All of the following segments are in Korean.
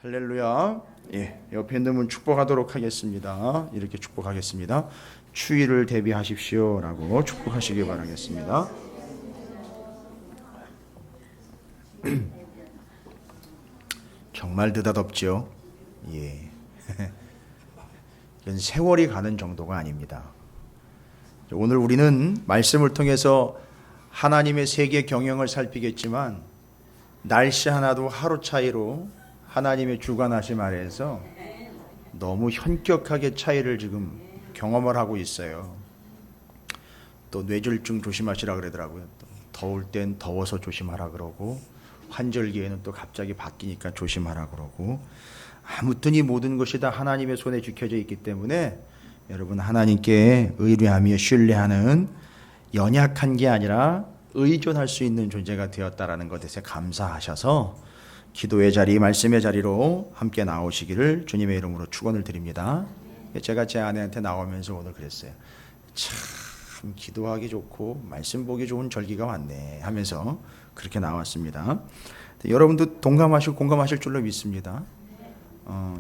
할렐루야. 예, 옆에 있는 분 축복하도록 하겠습니다. 이렇게 축복하겠습니다. 추위를 대비하십시오라고 축복하시기 바라겠습니다. 정말 느닷없죠. 예. 이건 세월이 가는 정도가 아닙니다. 오늘 우리는 말씀을 통해서 하나님의 세계 경영을 살피겠지만 날씨 하나도 하루 차이로 하나님의 주관하심 아래에서 너무 현격하게 차이를 지금 경험을 하고 있어요. 또 뇌졸중 조심하시라 그러더라고요. 또 더울 땐 더워서 조심하라 그러고 환절기에는 또 갑자기 바뀌니까 조심하라 그러고 아무튼 이 모든 것이 다 하나님의 손에 쥐켜져 있기 때문에 여러분 하나님께 의뢰하며 신뢰하는 연약한 게 아니라 의존할 수 있는 존재가 되었다라는 것에 감사하셔서 기도의 자리, 말씀의 자리로 함께 나오시기를 주님의 이름으로 축원을 드립니다. 제가 제 아내한테 나오면서 오늘 그랬어요. 참 기도하기 좋고 말씀 보기 좋은 절기가 왔네 하면서 그렇게 나왔습니다. 여러분도 동감하시고 공감하실 줄로 믿습니다.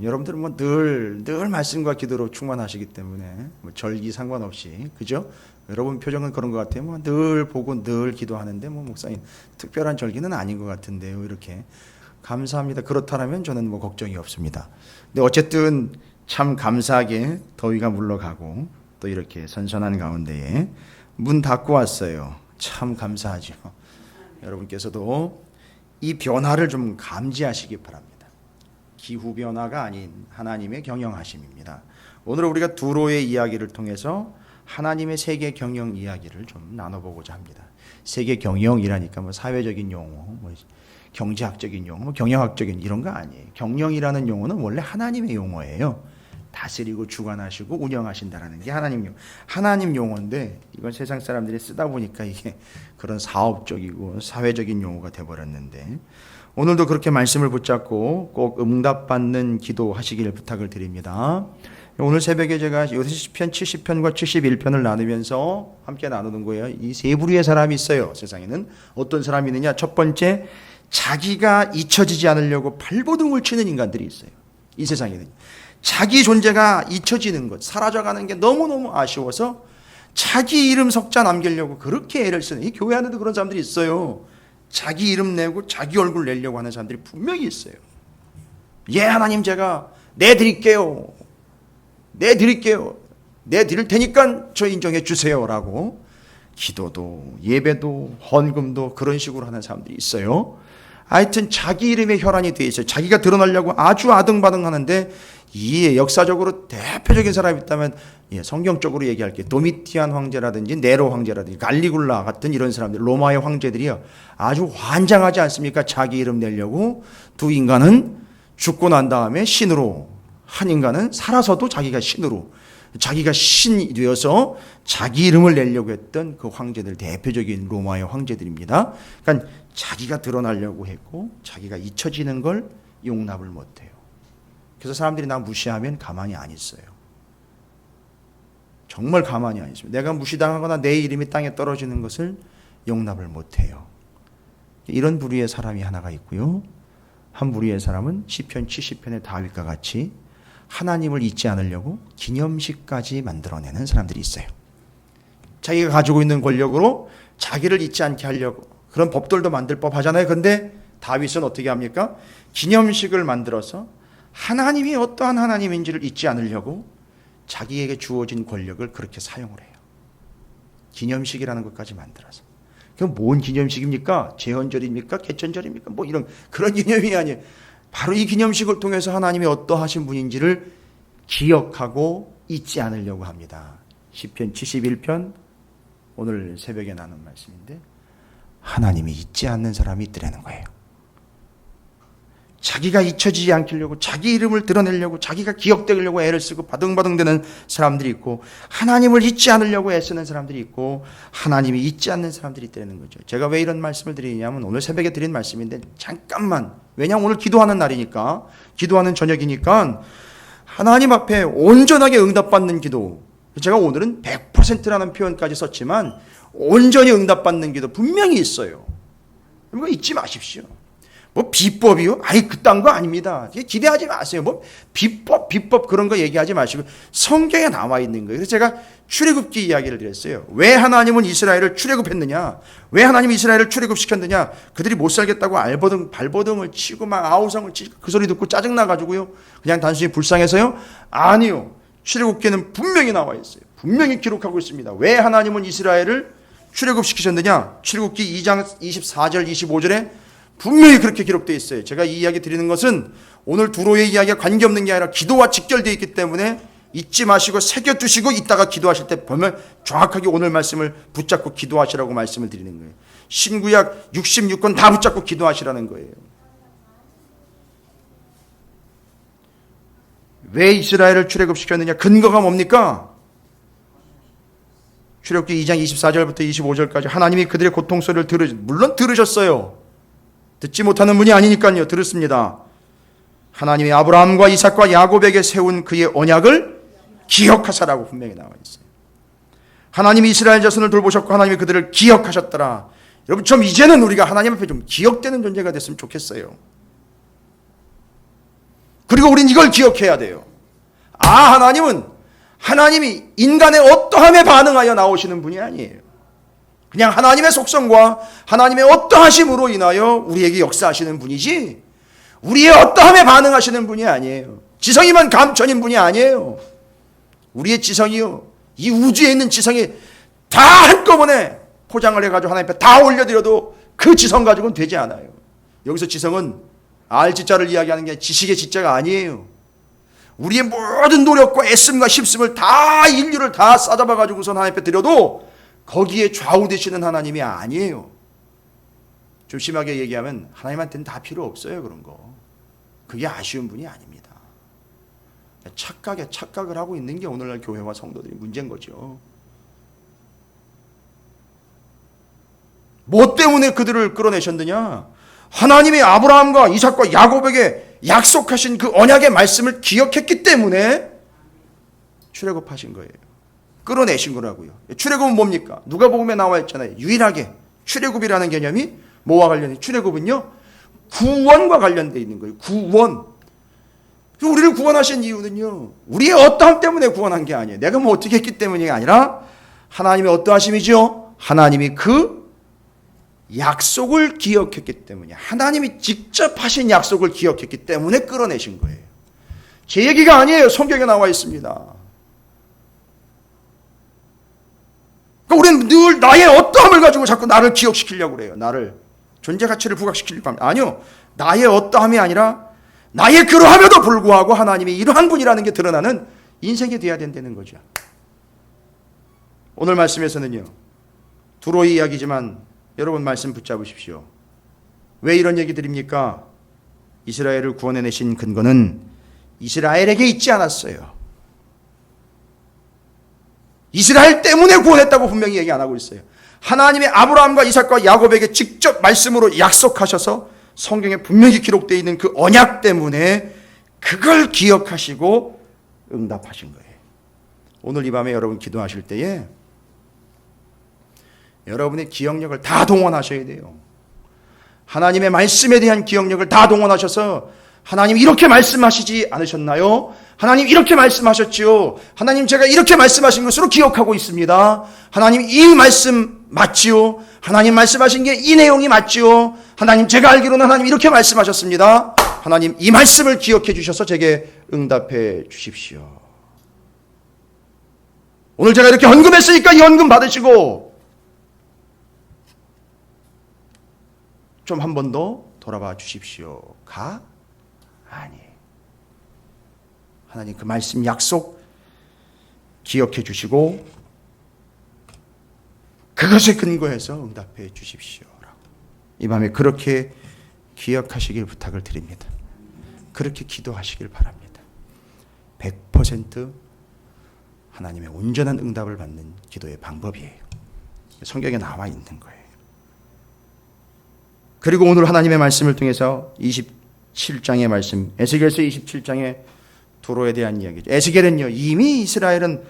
여러분들은 뭐 늘 말씀과 기도로 충만하시기 때문에 뭐 절기 상관없이 그죠? 여러분 표정은 그런 것 같아요. 뭐 늘 보고 늘 기도하는데 뭐 목사님 특별한 절기는 아닌 것 같은데요. 이렇게 감사합니다. 그렇다면 저는 뭐 걱정이 없습니다. 근데 어쨌든 참 감사하게 더위가 물러가고 또 이렇게 선선한 가운데에 문 닫고 왔어요. 참 감사하죠. 여러분께서도 이 변화를 좀 감지하시기 바랍니다. 기후 변화가 아닌 하나님의 경영하심입니다. 오늘 우리가 두로의 이야기를 통해서 하나님의 세계 경영 이야기를 좀 나눠보고자 합니다. 세계 경영이라니까 뭐 사회적인 용어, 뭐 경제학적인 용어, 뭐 경영학적인 이런 거 아니에요. 경영이라는 용어는 원래 하나님의 용어예요. 다스리고 주관하시고 운영하신다라는 게 하나님 용어인데 이건 세상 사람들이 쓰다 보니까 이게 그런 사업적이고 사회적인 용어가 돼버렸는데 오늘도 그렇게 말씀을 붙잡고 꼭 응답받는 기도하시기를 부탁을 드립니다. 오늘 새벽에 제가 시편 70편과 71편을 나누면서 함께 나누는 거예요. 이 세 부류의 사람이 있어요. 세상에는 어떤 사람이 있느냐. 첫 번째, 자기가 잊혀지지 않으려고 발버둥을 치는 인간들이 있어요. 이 세상에는 자기 존재가 잊혀지는 것, 사라져가는 게 너무너무 아쉬워서 자기 이름 석자 남기려고 그렇게 애를 쓰는, 이 교회 안에도 그런 사람들이 있어요. 자기 이름 내고 자기 얼굴 내려고 하는 사람들이 분명히 있어요. 예, 하나님 제가 내드릴게요. 내드릴 테니까 저 인정해 주세요라고 기도도 예배도 헌금도 그런 식으로 하는 사람들이 있어요. 하여튼 자기 이름에 혈안이 되어 있어요. 자기가 드러나려고 아주 아등바등 하는데 이 역사적으로 대표적인 사람이 있다면 성경적으로 얘기할게요. 도미티안 황제라든지 네로 황제라든지 갈리굴라 같은 이런 사람들, 로마의 황제들이요 아주 환장하지 않습니까? 자기 이름 내려고 두 인간은 죽고 난 다음에 신으로, 한 인간은 살아서도 자기가 신으로, 자기가 신이 되어서 자기 이름을 내려고 했던 그 황제들, 대표적인 로마의 황제들입니다. 그러니까 자기가 드러나려고 했고 자기가 잊혀지는 걸 용납을 못해요. 그래서 사람들이 나 무시하면 가만히 안 있어요. 정말 가만히 안 있어요. 내가 무시당하거나 내 이름이 땅에 떨어지는 것을 용납을 못해요. 이런 부류의 사람이 하나가 있고요. 한 부류의 사람은 시편 70편의 다윗과 같이 하나님을 잊지 않으려고 기념식까지 만들어내는 사람들이 있어요. 자기가 가지고 있는 권력으로 자기를 잊지 않게 하려고 그런 법들도 만들 법하잖아요. 그런데 다윗은 어떻게 합니까? 기념식을 만들어서 하나님이 어떠한 하나님인지를 잊지 않으려고 자기에게 주어진 권력을 그렇게 사용을 해요. 기념식이라는 것까지 만들어서. 그럼 뭔 기념식입니까? 제헌절입니까? 개천절입니까? 뭐 이런 그런 기념이 아니에요. 바로 이 기념식을 통해서 하나님이 어떠하신 분인지를 기억하고 잊지 않으려고 합니다. 시편 71편 오늘 새벽에 나눈 말씀인데 하나님이 잊지 않는 사람이 있더라는 거예요. 자기가 잊혀지지 않으려고 자기 이름을 드러내려고 자기가 기억되려고 애를 쓰고 바등바등대는 사람들이 있고 하나님을 잊지 않으려고 애쓰는 사람들이 있고 하나님이 잊지 않는 사람들이 있다는 거죠. 제가 왜 이런 말씀을 드리냐면 오늘 새벽에 드린 말씀인데 잠깐만, 왜냐하면 오늘 기도하는 날이니까, 기도하는 저녁이니까 하나님 앞에 온전하게 응답받는 기도, 제가 오늘은 100%라는 표현까지 썼지만 온전히 응답받는 기도 분명히 있어요. 이거 잊지 마십시오. 뭐 비법이요? 아니 그딴 거 아닙니다. 기대하지 마세요. 뭐 비법 그런 거 얘기하지 마시고 성경에 나와 있는 거예요. 그래서 제가 출애굽기 이야기를 드렸어요. 왜 하나님은 이스라엘을 출애굽했느냐? 왜 하나님이 이스라엘을 출애굽시켰느냐? 그들이 못 살겠다고 발버둥을 치고 막 아우성을 치고 그 소리 듣고 짜증나가지고요. 그냥 단순히 불쌍해서요? 아니요. 출애굽기에는 분명히 나와 있어요. 분명히 기록하고 있습니다. 왜 하나님은 이스라엘을 출애굽시키셨느냐? 출애굽기 2장 24절 25절에 분명히 그렇게 기록되어 있어요. 제가 이 이야기 드리는 것은 오늘 두로의 이야기가 관계없는 게 아니라 기도와 직결되어 있기 때문에 잊지 마시고 새겨두시고 이따가 기도하실 때 보면 정확하게 오늘 말씀을 붙잡고 기도하시라고 말씀을 드리는 거예요. 신구약 66권 다 붙잡고 기도하시라는 거예요. 왜 이스라엘을 출애굽시켰느냐? 근거가 뭡니까? 출애굽기 2장 24절부터 25절까지 하나님이 그들의 고통 소리를 물론 들으셨어요. 듣지 못하는 분이 아니니까요. 들었습니다. 하나님이 아브라함과 이삭과 야곱에게 세운 그의 언약을 기억하사라고 분명히 나와 있어요. 하나님이 이스라엘 자손을 돌보셨고 하나님이 그들을 기억하셨더라. 여러분 좀 이제는 우리가 하나님 앞에 좀 기억되는 존재가 됐으면 좋겠어요. 그리고 우린 이걸 기억해야 돼요. 하나님이 인간의 어떠함에 반응하여 나오시는 분이 아니에요. 그냥 하나님의 속성과 하나님의 어떠하심으로 인하여 우리에게 역사하시는 분이지 우리의 어떠함에 반응하시는 분이 아니에요. 지성이만 감천인 분이 아니에요. 우리의 지성이요, 이 우주에 있는 지성이 다 한꺼번에 포장을 해가지고 하나님 앞에 다 올려드려도 그 지성 가지고는 되지 않아요. 여기서 지성은 알지자를 이야기하는 게 지식의 지자가 아니에요. 우리의 모든 노력과 애씀과 힘씀을 다 인류를 다 싸잡아가지고선 하나님 앞에 드려도 거기에 좌우되시는 하나님이 아니에요. 좀 심하게 얘기하면 하나님한테는 다 필요 없어요. 그런 거. 그게 아쉬운 분이 아닙니다. 착각을 하고 있는 게 오늘날 교회와 성도들이 문제인 거죠. 뭐 때문에 그들을 끌어내셨느냐? 하나님이 아브라함과 이삭과 야곱에게 약속하신 그 언약의 말씀을 기억했기 때문에 출애굽하신 거예요. 끌어내신 거라고요. 출애굽은 뭡니까? 누가복음에 나와 있잖아요. 유일하게 출애굽이라는 개념이 뭐와 관련해? 출애굽은요, 구원과 관련되어 있는 거예요. 구원. 우리를 구원하신 이유는요, 우리의 어떠함 때문에 구원한 게 아니에요. 내가 뭐 어떻게 했기 때문이 아니라 하나님의 어떠하심이죠? 하나님이 그 약속을 기억했기 때문에, 하나님이 직접 하신 약속을 기억했기 때문에 끌어내신 거예요. 제 얘기가 아니에요. 성경에 나와 있습니다. 그러니까 우리는 늘 나의 어떠함을 가지고 자꾸 나를 기억시키려고 그래요. 나를 존재 가치를 부각시키려고 합니다. 아니요, 나의 어떠함이 아니라 나의 그러함에도 불구하고 하나님이 이러한 분이라는 게 드러나는 인생이 돼야 된다는 거죠. 오늘 말씀에서는요, 두로의 이야기지만 여러분 말씀 붙잡으십시오. 왜 이런 얘기 드립니까? 이스라엘을 구원해내신 근거는 이스라엘에게 있지 않았어요. 이스라엘 때문에 구원했다고 분명히 얘기 안 하고 있어요. 하나님이 아브라함과 이삭과 야곱에게 직접 말씀으로 약속하셔서 성경에 분명히 기록되어 있는 그 언약 때문에 그걸 기억하시고 응답하신 거예요. 오늘 이 밤에 여러분 기도하실 때에 여러분의 기억력을 다 동원하셔야 돼요. 하나님의 말씀에 대한 기억력을 다 동원하셔서 하나님 이렇게 말씀하시지 않으셨나요? 하나님 이렇게 말씀하셨지요. 하나님 제가 이렇게 말씀하신 것으로 기억하고 있습니다. 하나님 이 말씀 맞지요. 하나님 말씀하신 게 이 내용이 맞지요. 하나님 제가 알기로는 하나님 이렇게 말씀하셨습니다. 하나님 이 말씀을 기억해 주셔서 제게 응답해 주십시오. 오늘 제가 이렇게 헌금했으니까 이 헌금 받으시고 좀 한 번 더 돌아봐 주십시오가 아니에요. 하나님 그 말씀 약속 기억해 주시고 그것에 근거해서 응답해 주십시오라고. 이 밤에 그렇게 기억하시길 부탁을 드립니다. 그렇게 기도하시길 바랍니다. 100% 하나님의 온전한 응답을 받는 기도의 방법이에요. 성경에 나와 있는 거예요. 그리고 오늘 하나님의 말씀을 통해서 27장의 말씀, 에스겔서 27장의 두로에 대한 이야기죠. 에스겔은요, 이미 이스라엘은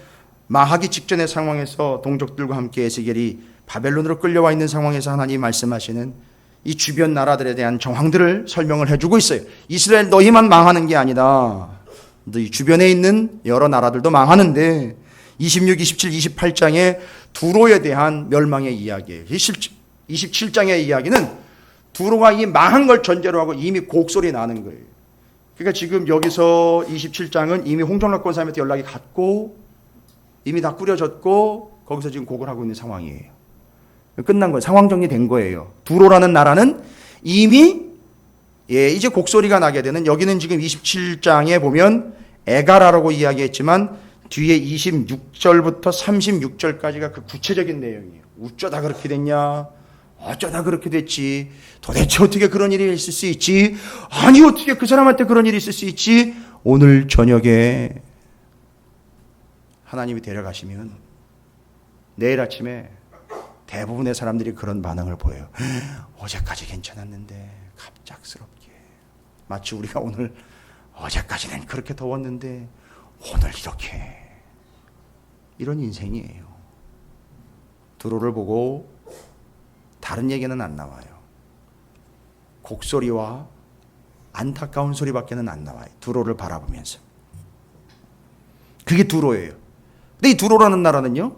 망하기 직전의 상황에서 동족들과 함께 에스겔이 바벨론으로 끌려와 있는 상황에서 하나님이 말씀하시는 이 주변 나라들에 대한 정황들을 설명을 해주고 있어요. 이스라엘 너희만 망하는 게 아니다. 너희 주변에 있는 여러 나라들도 망하는데 26, 27, 28장에 두로에 대한 멸망의 이야기예요. 27장의 이야기는 두로가 이 망한 걸 전제로 하고 이미 곡소리 나는 거예요. 그러니까 지금 여기서 27장은 이미 홍정락 권사님한테 연락이 갔고 이미 다 꾸려졌고 거기서 지금 곡을 하고 있는 상황이에요. 끝난 거예요. 상황 정리된 거예요. 두로라는 나라는 이미 이제 곡소리가 나게 되는, 여기는 지금 27장에 보면 에가라라고 이야기했지만 뒤에 26절부터 36절까지가 그 구체적인 내용이에요. 어쩌다 그렇게 됐냐? 어쩌다 그렇게 됐지? 도대체 어떻게 그런 일이 있을 수 있지? 아니 어떻게 그 사람한테 그런 일이 있을 수 있지? 오늘 저녁에 하나님이 데려가시면 내일 아침에 대부분의 사람들이 그런 반응을 보여요. 어제까지 괜찮았는데 갑작스럽게, 마치 우리가 오늘 어제까지는 그렇게 더웠는데 오늘 이렇게, 이런 인생이에요. 두로를 보고 다른 얘기는 안 나와요. 곡소리와 안타까운 소리밖에는 안 나와요. 두로를 바라보면서. 그게 두로예요. 근데 이 두로라는 나라는요,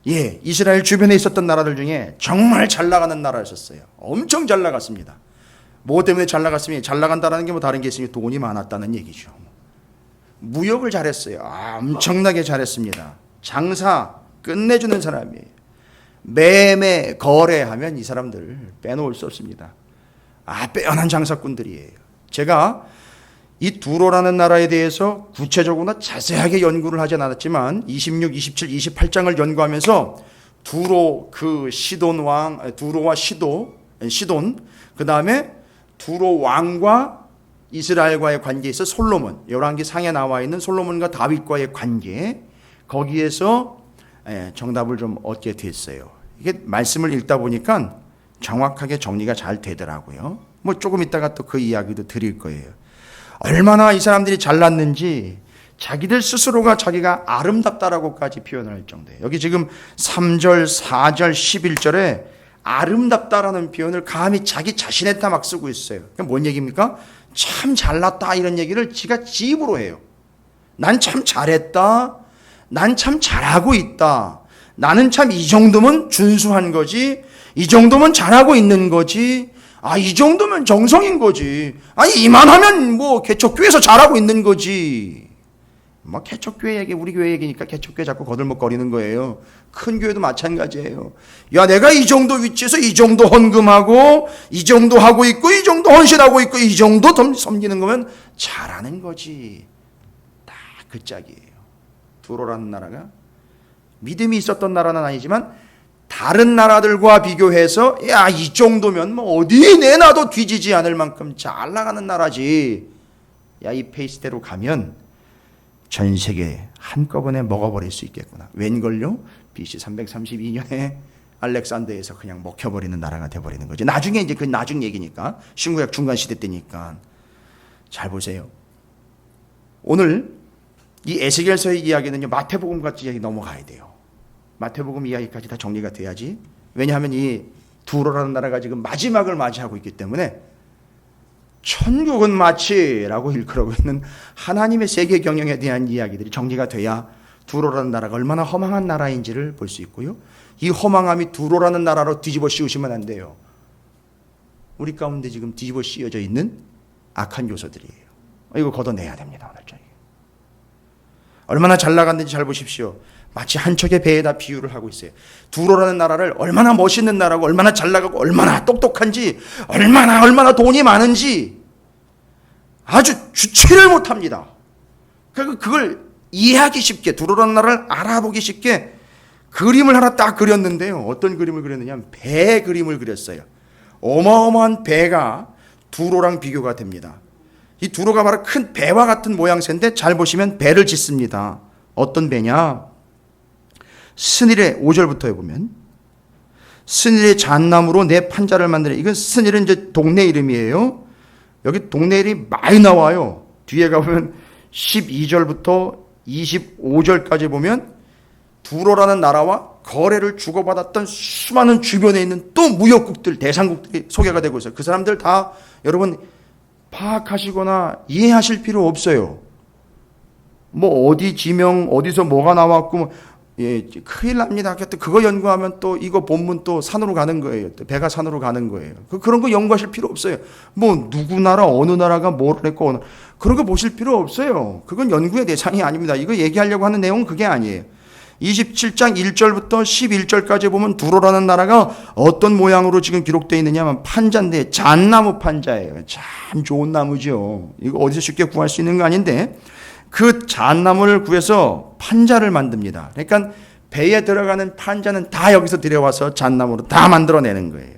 이스라엘 주변에 있었던 나라들 중에 정말 잘 나가는 나라였었어요. 엄청 잘 나갔습니다. 뭐 때문에 잘 나갔으면, 잘 나간다는 게 뭐 다른 게 있으면 돈이 많았다는 얘기죠. 무역을 잘했어요. 엄청나게 잘했습니다. 장사 끝내주는 사람이에요. 매매 거래하면 이 사람들 빼놓을 수 없습니다. 빼어난 장사꾼들이에요. 제가 이 두로라는 나라에 대해서 구체적으로나 자세하게 연구를 하진 않았지만 26, 27, 28장을 연구하면서 두로 그 시돈 왕, 두로와 시돈, 그 다음에 두로 왕과 이스라엘과의 관계에서 솔로몬, 열왕기 상에 나와 있는 솔로몬과 다윗과의 관계, 거기에서 정답을 좀 얻게 됐어요. 이게 말씀을 읽다 보니까 정확하게 정리가 잘 되더라고요. 뭐 조금 있다가 또 그 이야기도 드릴 거예요. 얼마나 이 사람들이 잘났는지 자기들 스스로가 자기가 아름답다라고까지 표현을 할 정도예요. 여기 지금 3절, 4절, 11절에 아름답다라는 표현을 감히 자기 자신에다 막 쓰고 있어요. 그게 뭔 얘기입니까? 참 잘났다, 이런 얘기를 지가 지 입으로 해요. 난 참 잘했다. 난 참 잘하고 있다. 나는 참 이 정도면 준수한 거지. 이 정도면 잘하고 있는 거지. 이 정도면 정성인 거지. 이만하면 뭐 개척교회에서 잘하고 있는 거지. 뭐 개척교회 얘기, 우리 교회 얘기니까 개척교회 자꾸 거들먹거리는 거예요. 큰 교회도 마찬가지예요. 야, 내가 이 정도 위치에서 이 정도 헌금하고 이 정도 하고 있고 이 정도 헌신하고 있고 이 정도 섬기는 거면 잘하는 거지. 딱 그 짝이에요. 두로라는 나라가 믿음이 있었던 나라는 아니지만 다른 나라들과 비교해서 이 정도면 뭐 어디 내놔도 뒤지지 않을 만큼 잘 나가는 나라지. 이 페이스대로 가면 전 세계 한꺼번에 먹어버릴 수 있겠구나. 웬걸요? BC 332년에 알렉산더에서 그냥 먹혀버리는 나라가 돼버리는 거지. 나중에 이제 그 나중 얘기니까, 신구약 중간 시대 때니까. 잘 보세요. 오늘 이 에스겔서의 이야기는요, 마태복음 같이 이야기 넘어가야 돼요. 마태복음 이야기까지 다 정리가 돼야지. 왜냐하면 이 두로라는 나라가 지금 마지막을 맞이하고 있기 때문에 천국은 마치라고 일컬어고 있는 하나님의 세계 경영에 대한 이야기들이 정리가 돼야 두로라는 나라가 얼마나 허망한 나라인지를 볼 수 있고요. 이 허망함이 두로라는 나라로 뒤집어 씌우시면 안 돼요. 우리 가운데 지금 뒤집어 씌워져 있는 악한 요소들이에요. 이거 걷어내야 됩니다. 오늘 저녁에. 얼마나 잘 나갔는지 잘 보십시오. 마치 한 척의 배에다 비유를 하고 있어요. 두로라는 나라를 얼마나 멋있는 나라고, 얼마나 잘 나가고, 얼마나 똑똑한지, 얼마나 돈이 많은지 아주 주체를 못합니다. 그걸 이해하기 쉽게, 두로라는 나라를 알아보기 쉽게 그림을 하나 딱 그렸는데요. 어떤 그림을 그렸느냐? 배 그림을 그렸어요. 어마어마한 배가 두로랑 비교가 됩니다. 이 두로가 바로 큰 배와 같은 모양새인데 잘 보시면 배를 짓습니다. 어떤 배냐? 스닐의 5절부터 해보면 스닐의 잣나무로 내 판자를 만드는, 이건 스닐은 이제 동네 이름이에요. 여기 동네 이름이 많이 나와요. 뒤에 가보면 12절부터 25절까지 보면 두로라는 나라와 거래를 주고받았던 수많은 주변에 있는 또 무역국들, 대상국들이 소개가 되고 있어요. 그 사람들 다 여러분 파악하시거나 이해하실 필요 없어요. 뭐 어디 지명 어디서 뭐가 나왔고 뭐, 예, 큰일 납니다. 그거 연구하면 또 이거 본문 또 산으로 가는 거예요. 또 배가 산으로 가는 거예요. 그런 거 연구하실 필요 없어요. 뭐 누구 나라 어느 나라가 뭘 했고 그런 거 보실 필요 없어요. 그건 연구의 대상이 아닙니다. 이거 얘기하려고 하는 내용은 그게 아니에요. 27장 1절부터 11절까지 보면 두로라는 나라가 어떤 모양으로 지금 기록되어 있느냐 하면 판자인데 잣나무 판자예요. 참 좋은 나무죠. 이거 어디서 쉽게 구할 수 있는 거 아닌데 그 잣나무를 구해서 판자를 만듭니다. 그러니까 배에 들어가는 판자는 다 여기서 들여와서 잣나무로 다 만들어내는 거예요.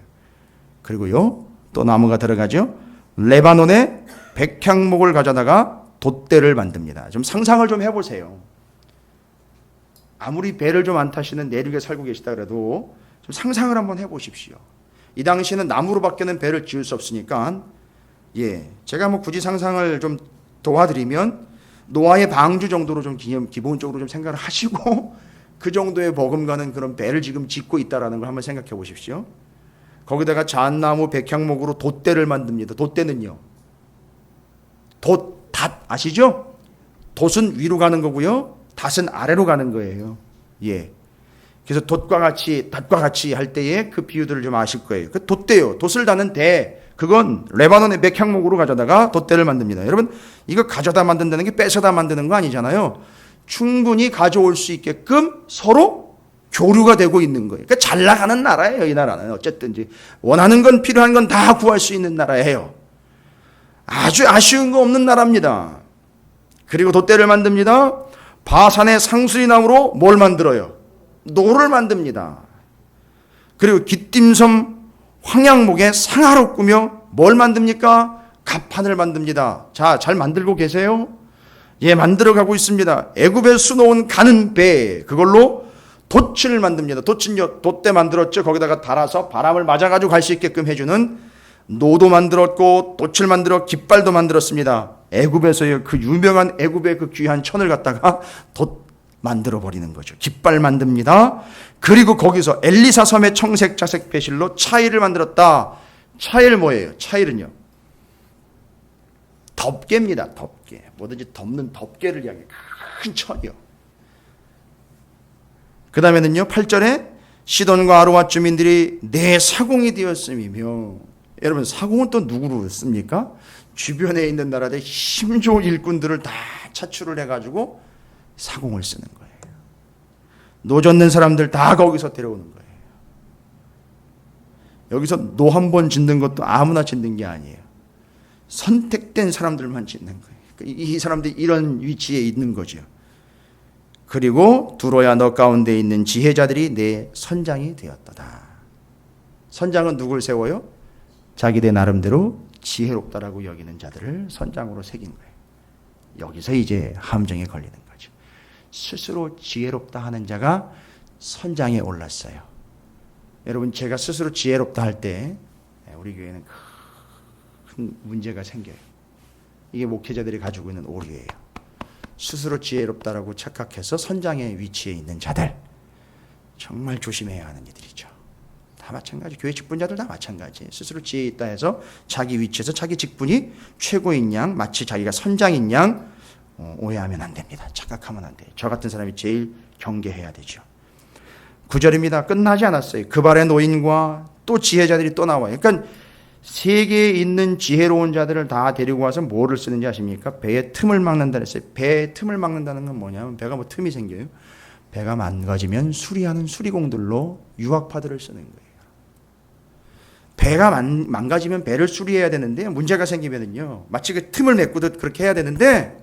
그리고요 또 나무가 들어가죠. 레바논의 백향목을 가져다가 돛대를 만듭니다. 좀 상상을 좀 해보세요. 아무리 배를 좀 안 타시는 내륙에 살고 계시다 그래도 좀 상상을 한번 해보십시오. 이 당시에는 나무로밖에는 배를 지을 수 없으니까 제가 뭐 굳이 상상을 좀 도와드리면 노아의 방주 정도로 좀 기본적으로 좀 생각을 하시고 그 정도의 버금가는 그런 배를 지금 짓고 있다라는 걸 한번 생각해 보십시오. 거기다가 잣나무 백향목으로 돛대를 만듭니다. 돛대는요. 돛 아시죠? 돛은 위로 가는 거고요. 닷은 아래로 가는 거예요. 그래서 돛과 같이 할 때의 그 비유들을 좀 아실 거예요. 그 돛대요. 돛을 다는 대. 그건 레바논의 백향목으로 가져다가 돛대를 만듭니다. 여러분, 이거 가져다 만든다는 게 뺏어다 만드는 거 아니잖아요. 충분히 가져올 수 있게끔 서로 교류가 되고 있는 거예요. 그러니까 잘 나가는 나라예요, 이 나라는. 어쨌든지 원하는 건 필요한 건 다 구할 수 있는 나라예요. 아주 아쉬운 거 없는 나라입니다. 그리고 돛대를 만듭니다. 바산의 상수리 나무로 뭘 만들어요? 노를 만듭니다. 그리고 기띔섬 황양목의 상하로 꾸며 뭘 만듭니까? 갑판을 만듭니다. 자, 잘 만들고 계세요? 만들어가고 있습니다. 애굽에 수놓은 가는 배, 그걸로 돛을 만듭니다. 돛은요, 돛대 만들었죠. 거기다가 달아서 바람을 맞아가지고 갈 수 있게끔 해주는 노도 만들었고 돛을 만들어 깃발도 만들었습니다. 애굽에서요, 그 유명한 애굽의 그 귀한 천을 갖다가 돛 만들어 버리는 거죠. 깃발 만듭니다. 그리고 거기서 엘리사 섬의 청색 자색 배실로 차일을 만들었다. 차일 뭐예요? 차일은요, 덮개입니다. 덮개. 뭐든지 덮는 덮개를 이야기해요. 큰 천이요. 그 다음에는요, 8절에 시돈과 아로와 주민들이 내 사공이 되었음이며, 여러분 사공은 또 누구로 씁니까? 주변에 있는 나라들 힘 좋은 일꾼들을 다 차출을 해가지고 사공을 쓰는 거예요. 노젓는 사람들 다 거기서 데려오는 거예요. 여기서 노 한 번 짓는 것도 아무나 짓는 게 아니에요. 선택된 사람들만 짓는 거예요. 이 사람들이 이런 위치에 있는 거죠. 그리고 두로야 너 가운데 있는 지혜자들이 내 선장이 되었도다. 선장은 누굴 세워요? 자기들 나름대로 지혜롭다라고 여기는 자들을 선장으로 새긴 거예요. 여기서 이제 함정에 걸리는 거죠. 스스로 지혜롭다 하는 자가 선장에 올랐어요. 여러분, 제가 스스로 지혜롭다 할 때 우리 교회는 큰 문제가 생겨요. 이게 목회자들이 가지고 있는 오류예요. 스스로 지혜롭다라고 착각해서 선장의 위치에 있는 자들, 정말 조심해야 하는 이들이죠. 다 마찬가지. 교회 직분자들 다 마찬가지. 스스로 지혜 있다 해서 자기 위치에서 자기 직분이 최고인 양, 마치 자기가 선장인 양 오해하면 안 됩니다. 착각하면 안 돼요. 저 같은 사람이 제일 경계해야 되죠. 9절입니다. 끝나지 않았어요. 그 발의 노인과 또 지혜자들이 또 나와요. 그러니까 세계에 있는 지혜로운 자들을 다 데리고 와서 뭐를 쓰는지 아십니까? 배의 틈을 막는다 그랬어요. 배의 틈을 막는다는 건 뭐냐면, 배가 뭐 틈이 생겨요. 배가 망가지면 수리하는 수리공들로 유학파들을 쓰는 거예요. 배가 망가지면 배를 수리해야 되는데 문제가 생기면은요, 마치 그 틈을 메꾸듯 그렇게 해야 되는데,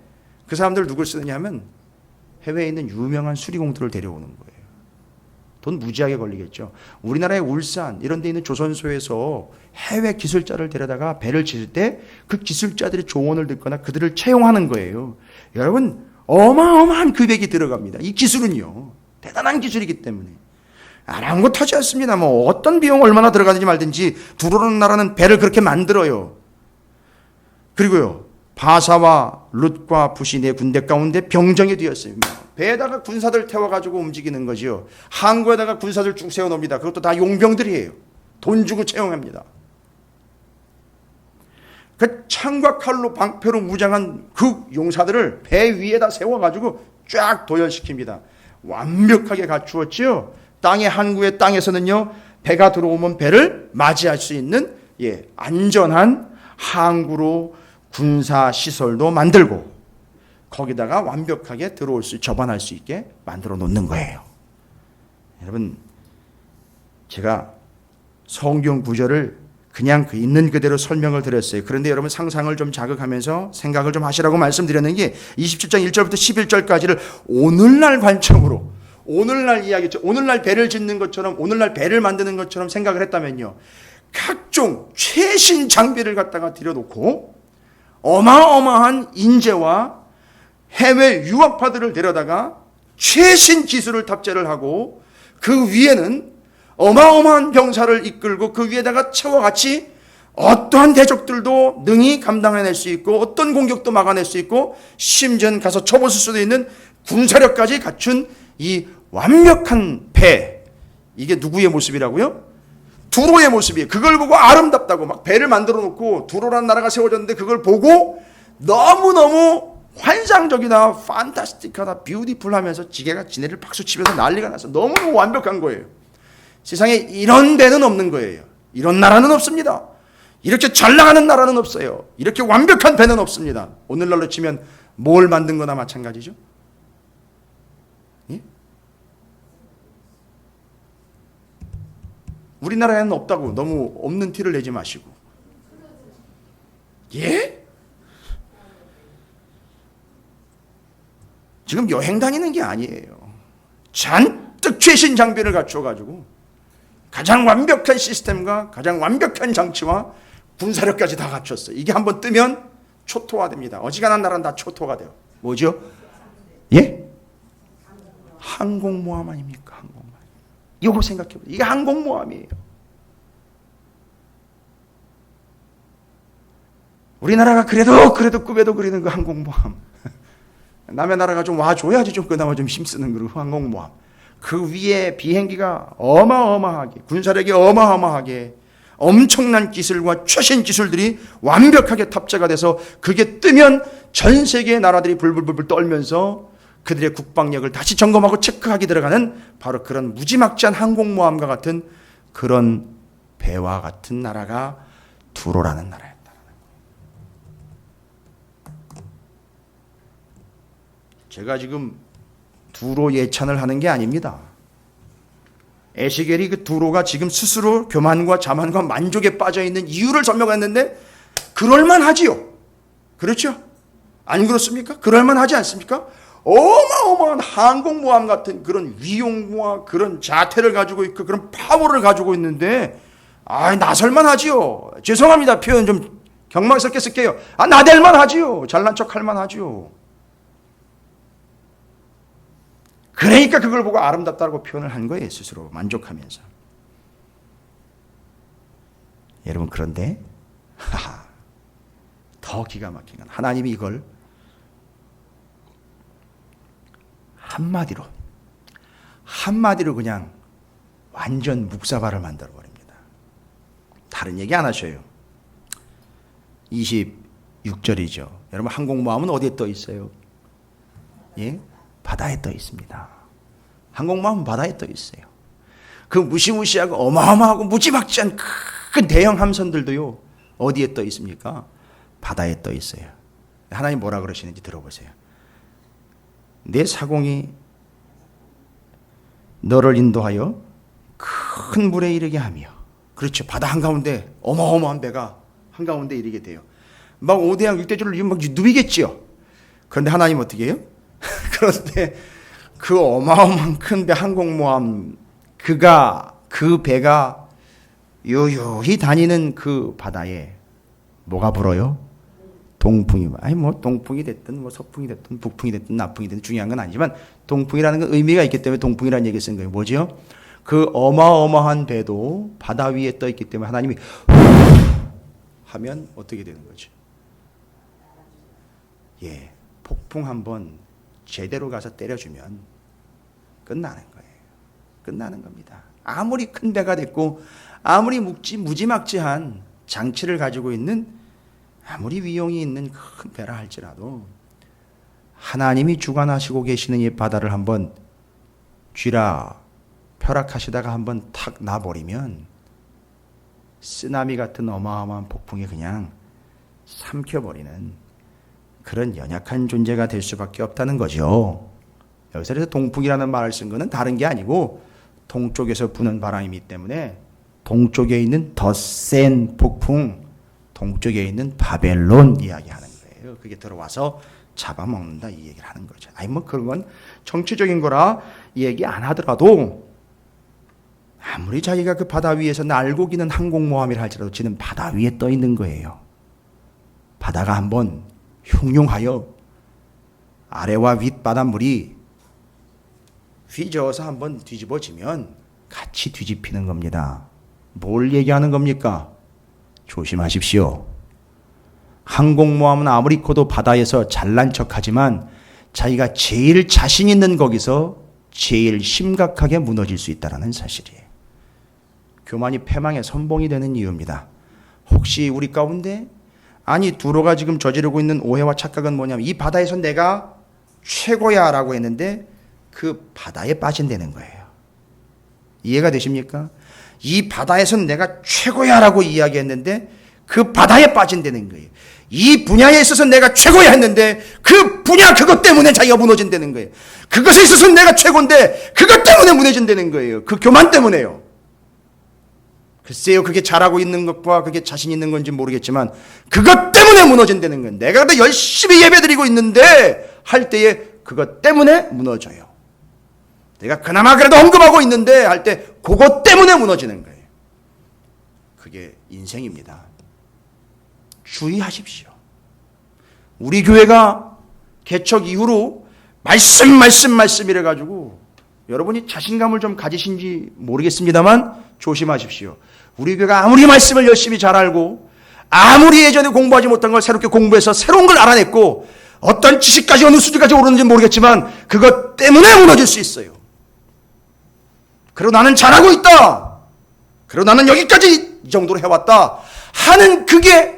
그 사람들 누굴 쓰느냐 하면 해외에 있는 유명한 수리공들을 데려오는 거예요. 돈 무지하게 걸리겠죠. 우리나라의 울산 이런 데 있는 조선소에서 해외 기술자를 데려다가 배를 지을 때 그 기술자들이 조언을 듣거나 그들을 채용하는 거예요. 여러분, 어마어마한 금액이 들어갑니다. 이 기술은요, 대단한 기술이기 때문에 아랑곳하지 않습니다. 뭐 어떤 비용 얼마나 들어가든지 말든지 두로라는 나라는 배를 그렇게 만들어요. 그리고요, 바사와 룻과 붓이 내 군대 가운데 병정이 되었습니다. 배에다가 군사들 태워가지고 움직이는 거지요. 항구에다가 군사들 쭉 세워놓습니다. 그것도 다 용병들이에요. 돈 주고 채용합니다. 그 창과 칼로 방패로 무장한 그 용사들을 배 위에다 세워가지고 쫙 도열시킵니다. 완벽하게 갖추었지요. 땅의 항구의 땅에서는요, 배가 들어오면 배를 맞이할 수 있는 안전한 항구로 군사 시설도 만들고 거기다가 완벽하게 접안할 수 있게 만들어 놓는 거예요. 여러분, 제가 성경 구절을 그냥 그 있는 그대로 설명을 드렸어요. 그런데 여러분 상상을 좀 자극하면서 생각을 좀 하시라고 말씀드렸는 게 27장 1절부터 11절까지를 오늘날 관점으로, 오늘날 이야기죠. 오늘날 배를 짓는 것처럼, 오늘날 배를 만드는 것처럼 생각을 했다면요, 각종 최신 장비를 갖다가 들여놓고 어마어마한 인재와 해외 유학파들을 데려다가 최신 기술을 탑재를 하고 그 위에는 어마어마한 병사를 이끌고 그 위에다가 차와 같이 어떠한 대적들도 능히 감당해낼 수 있고 어떤 공격도 막아낼 수 있고 심지어는 가서 쳐부술 수도 있는 군사력까지 갖춘 이 완벽한 배, 이게 누구의 모습이라고요? 두로의 모습이에요. 그걸 보고 아름답다고 막 배를 만들어 놓고 두로라는 나라가 세워졌는데 그걸 보고 너무너무 환상적이다, 판타스틱하다, 뷰티풀하면서 지게가 지네를 박수치면서 난리가 나서 너무 완벽한 거예요. 세상에 이런 배는 없는 거예요. 이런 나라는 없습니다. 이렇게 잘 나가는 나라는 없어요. 이렇게 완벽한 배는 없습니다. 오늘날로 치면 뭘 만든 거나 마찬가지죠. 예? 우리나라에는 없다고 너무 없는 티를 내지 마시고. 예? 지금 여행 다니는 게 아니에요. 잔뜩 최신 장비를 갖춰가지고 가장 완벽한 시스템과 가장 완벽한 장치와 군사력까지 다 갖췄어요. 이게 한번 뜨면 초토화됩니다. 어지간한 나라는 다 초토화가 돼요. 뭐죠? 예? 항공모함 아닙니까? 항공모함. 이거 생각해보세요. 이게 항공모함이에요. 우리나라가 그래도 꿈에도 그리는 그 항공모함. 남의 나라가 좀 와줘야지 좀 그나마 좀 힘쓰는 그 항공모함. 그 위에 비행기가 어마어마하게, 군사력이 어마어마하게 엄청난 기술과 최신 기술들이 완벽하게 탑재가 돼서 그게 뜨면 전 세계의 나라들이 불불불 떨면서 그들의 국방력을 다시 점검하고 체크하게 들어가는 바로 그런 무지막지한 항공모함과 같은 그런 배와 같은 나라가 두로라는 나라였다. 제가 지금 두로 예찬을 하는 게 아닙니다. 에시겔이 그 두로가 지금 스스로 교만과 자만과 만족에 빠져 있는 이유를 설명했는데 그럴만하지요. 그렇죠? 안 그렇습니까? 그럴만하지 않습니까? 어마어마한 항공모함 같은 그런 위용과 그런 자태를 가지고 있고 그런 파워를 가지고 있는데 나설만하지요. 죄송합니다. 표현 좀 경망스럽게 쓸게요. 나댈만하지요. 잘난 척할만하지요. 그러니까 그걸 보고 아름답다고 표현을 한 거예요. 스스로 만족하면서. 여러분, 그런데 더 기가 막힌 건 하나님이 이걸 한마디로 그냥 완전 묵사발을 만들어 버립니다. 다른 얘기 안 하셔요. 26절이죠. 여러분, 항공모함은 어디에 떠 있어요? 예? 바다에 떠 있습니다. 항공모함은 바다에 떠 있어요. 그 무시무시하고 어마어마하고 무지막지한 큰 대형 함선들도요, 어디에 떠 있습니까? 바다에 떠 있어요. 하나님 뭐라 그러시는지 들어보세요. 내 사공이 너를 인도하여 큰 물에 이르게 하며. 그렇죠. 바다 한가운데 어마어마한 배가 한가운데 이르게 돼요. 막 5대양 6대주를 막 누비겠지요. 그런데 하나님 어떻게 해요? 그런데 그 어마어마한 큰 배 항공모함, 그 배가 유유히 다니는 그 바다에 뭐가 불어요? 동풍이. 동풍이 됐든 서풍이 됐든 북풍이 됐든 남풍이 됐든 중요한 건 아니지만 동풍이라는 건 의미가 있기 때문에 동풍이라는 얘기를 쓴 거예요. 뭐죠? 그 어마어마한 배도 바다 위에 떠 있기 때문에 하나님이 하면 어떻게 되는 거죠? 폭풍 한번 제대로 가서 때려주면 끝나는 거예요. 끝나는 겁니다. 아무리 큰 배가 됐고 아무리 무지막지한 장치를 가지고 있는 아무리 위용이 있는 큰 배라 할지라도 하나님이 주관하시고 계시는 이 바다를 한번 쥐라 펴락하시다가 한번 탁 놔버리면 쓰나미 같은 어마어마한 폭풍이 그냥 삼켜버리는 그런 연약한 존재가 될 수밖에 없다는 거죠. 여기서 그래서 동풍이라는 말을 쓴 것은 다른 게 아니고 동쪽에서 부는 바람이기 때문에 동쪽에 있는 더 센 폭풍, 동쪽에 있는 바벨론 이야기하는 거예요. 그게 들어와서 잡아먹는다 이 얘기를 하는 거죠. 아니 뭐 그런 건 정치적인 거라 얘기 안 하더라도 아무리 자기가 그 바다 위에서 날고 기는 항공모함이라 할지라도 지는 바다 위에 떠 있는 거예요. 바다가 한번 흉흉하여 아래와 윗 바닷물이 휘저어서 한번 뒤집어지면 같이 뒤집히는 겁니다. 뭘 얘기하는 겁니까? 조심하십시오. 항공모함은 아무리 커도 바다에서 잘난 척하지만 자기가 제일 자신 있는 거기서 제일 심각하게 무너질 수 있다는 사실이에요. 교만이 패망의 선봉이 되는 이유입니다. 혹시 우리 가운데 두로가 지금 저지르고 있는 오해와 착각은 뭐냐면 이 바다에서 내가 최고야 라고 했는데 그 바다에 빠진다는 거예요. 이해가 되십니까? 이 바다에선 내가 최고야 라고 이야기했는데 그 바다에 빠진다는 거예요. 이 분야에 있어서 내가 최고야 했는데 그 분야 그것 때문에 자기가 무너진다는 거예요. 그것에 있어서 내가 최고인데 그것 때문에 무너진다는 거예요. 그 교만 때문에요. 글쎄요, 그게 잘하고 있는 것과 그게 자신 있는 건지 모르겠지만 그것 때문에 무너진다는 거예요. 내가 더 열심히 예배드리고 있는데 할 때에 그것 때문에 무너져요. 내가 그나마 그래도 헌금하고 있는데 할 때 그것 때문에 무너지는 거예요. 그게 인생입니다. 주의하십시오. 우리 교회가 개척 이후로 말씀 이래가지고 여러분이 자신감을 좀 가지신지 모르겠습니다만 조심하십시오. 우리 교회가 아무리 말씀을 열심히 잘 알고 아무리 예전에 공부하지 못한 걸 새롭게 공부해서 새로운 걸 알아냈고 어떤 지식까지 어느 수준까지 오르는지 모르겠지만 그것 때문에 무너질 수 있어요. 그리고 나는 잘하고 있다. 그리고 나는 여기까지 이 정도로 해왔다 하는 그게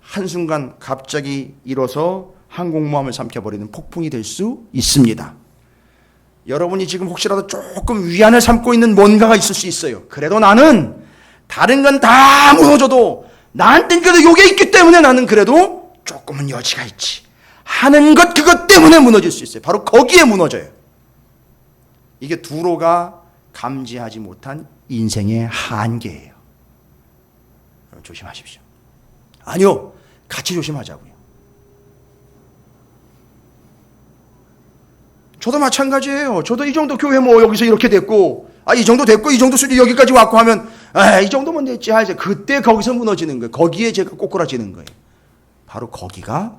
한순간 갑자기 일어서 항공모함을 삼켜버리는 폭풍이 될 수 있습니다. 여러분이 지금 혹시라도 조금 위안을 삼고 있는 뭔가가 있을 수 있어요. 그래도 나는 다른 건 다 무너져도 나한테는 그래도 요게 있기 때문에 나는 그래도 조금은 여지가 있지 하는 것, 그것 때문에 무너질 수 있어요. 바로 거기에 무너져요. 이게 두로가 감지하지 못한 인생의 한계예요. 여러분 조심하십시오. 아니요, 같이 조심하자고요. 저도 마찬가지예요. 저도 이 정도 교회 뭐 여기서 이렇게 됐고, 이 정도 됐고, 이 정도 수준 여기까지 왔고 하면, 이 정도면 됐지. 그때 거기서 무너지는 거예요. 거기에 제가 꼬꾸라지는 거예요. 바로 거기가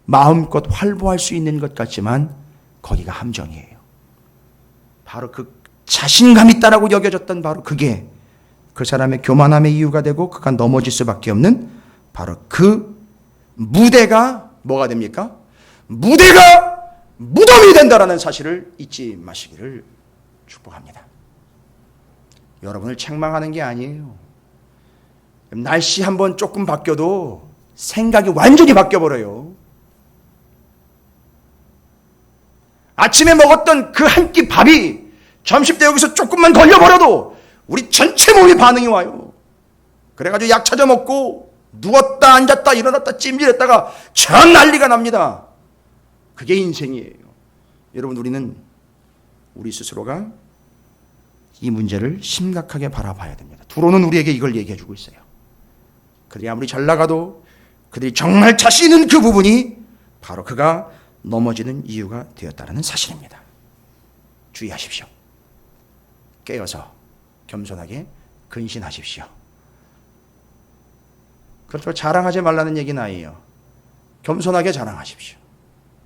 마음껏 활보할 수 있는 것 같지만 거기가 함정이에요. 바로 그 자신감 있다라고 여겨졌던 바로 그게 그 사람의 교만함의 이유가 되고 그가 넘어질 수밖에 없는 바로 그 무대가 뭐가 됩니까? 무대가 무덤이 된다라는 사실을 잊지 마시기를 축복합니다. 여러분을 책망하는 게 아니에요. 날씨 한번 조금 바뀌어도 생각이 완전히 바뀌어버려요. 아침에 먹었던 그 한 끼 밥이 점심 때 여기서 조금만 걸려버려도 우리 전체 몸이 반응이 와요. 그래가지고 약 찾아 먹고 누웠다 앉았다 일어났다 찜질했다가 전 난리가 납니다. 그게 인생이에요. 여러분, 우리는 우리 스스로가 이 문제를 심각하게 바라봐야 됩니다. 두로는 우리에게 이걸 얘기해주고 있어요. 그들이 아무리 잘 나가도 그들이 정말 자신 있는 그 부분이 바로 그가 넘어지는 이유가 되었다는 사실입니다. 주의하십시오. 깨어서 겸손하게 근신하십시오. 그렇다고 자랑하지 말라는 얘기는 아니에요. 겸손하게 자랑하십시오.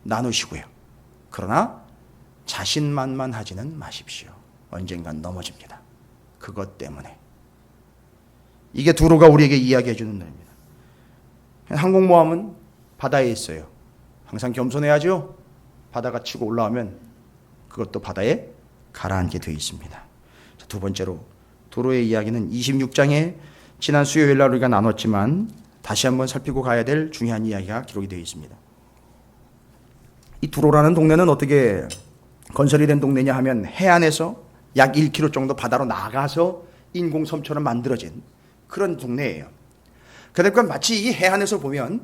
나누시고요. 그러나 자신만만하지는 마십시오. 언젠간 넘어집니다. 그것 때문에. 이게 두로가 우리에게 이야기해 주는 겁니다. 항공모함은 바다에 있어요. 항상 겸손해야죠. 바다가 치고 올라오면 그것도 바다에 가라앉게 되어 있습니다. 자, 두 번째로 두로의 이야기는 26장에 지난 수요일 날 우리가 나눴지만 다시 한번 살피고 가야 될 중요한 이야기가 기록이 되어 있습니다. 이 두로라는 동네는 어떻게 건설이 된 동네냐 하면 해안에서 약 1km 정도 바다로 나가서 인공섬처럼 만들어진 그런 동네예요. 그러니까 마치 이 해안에서 보면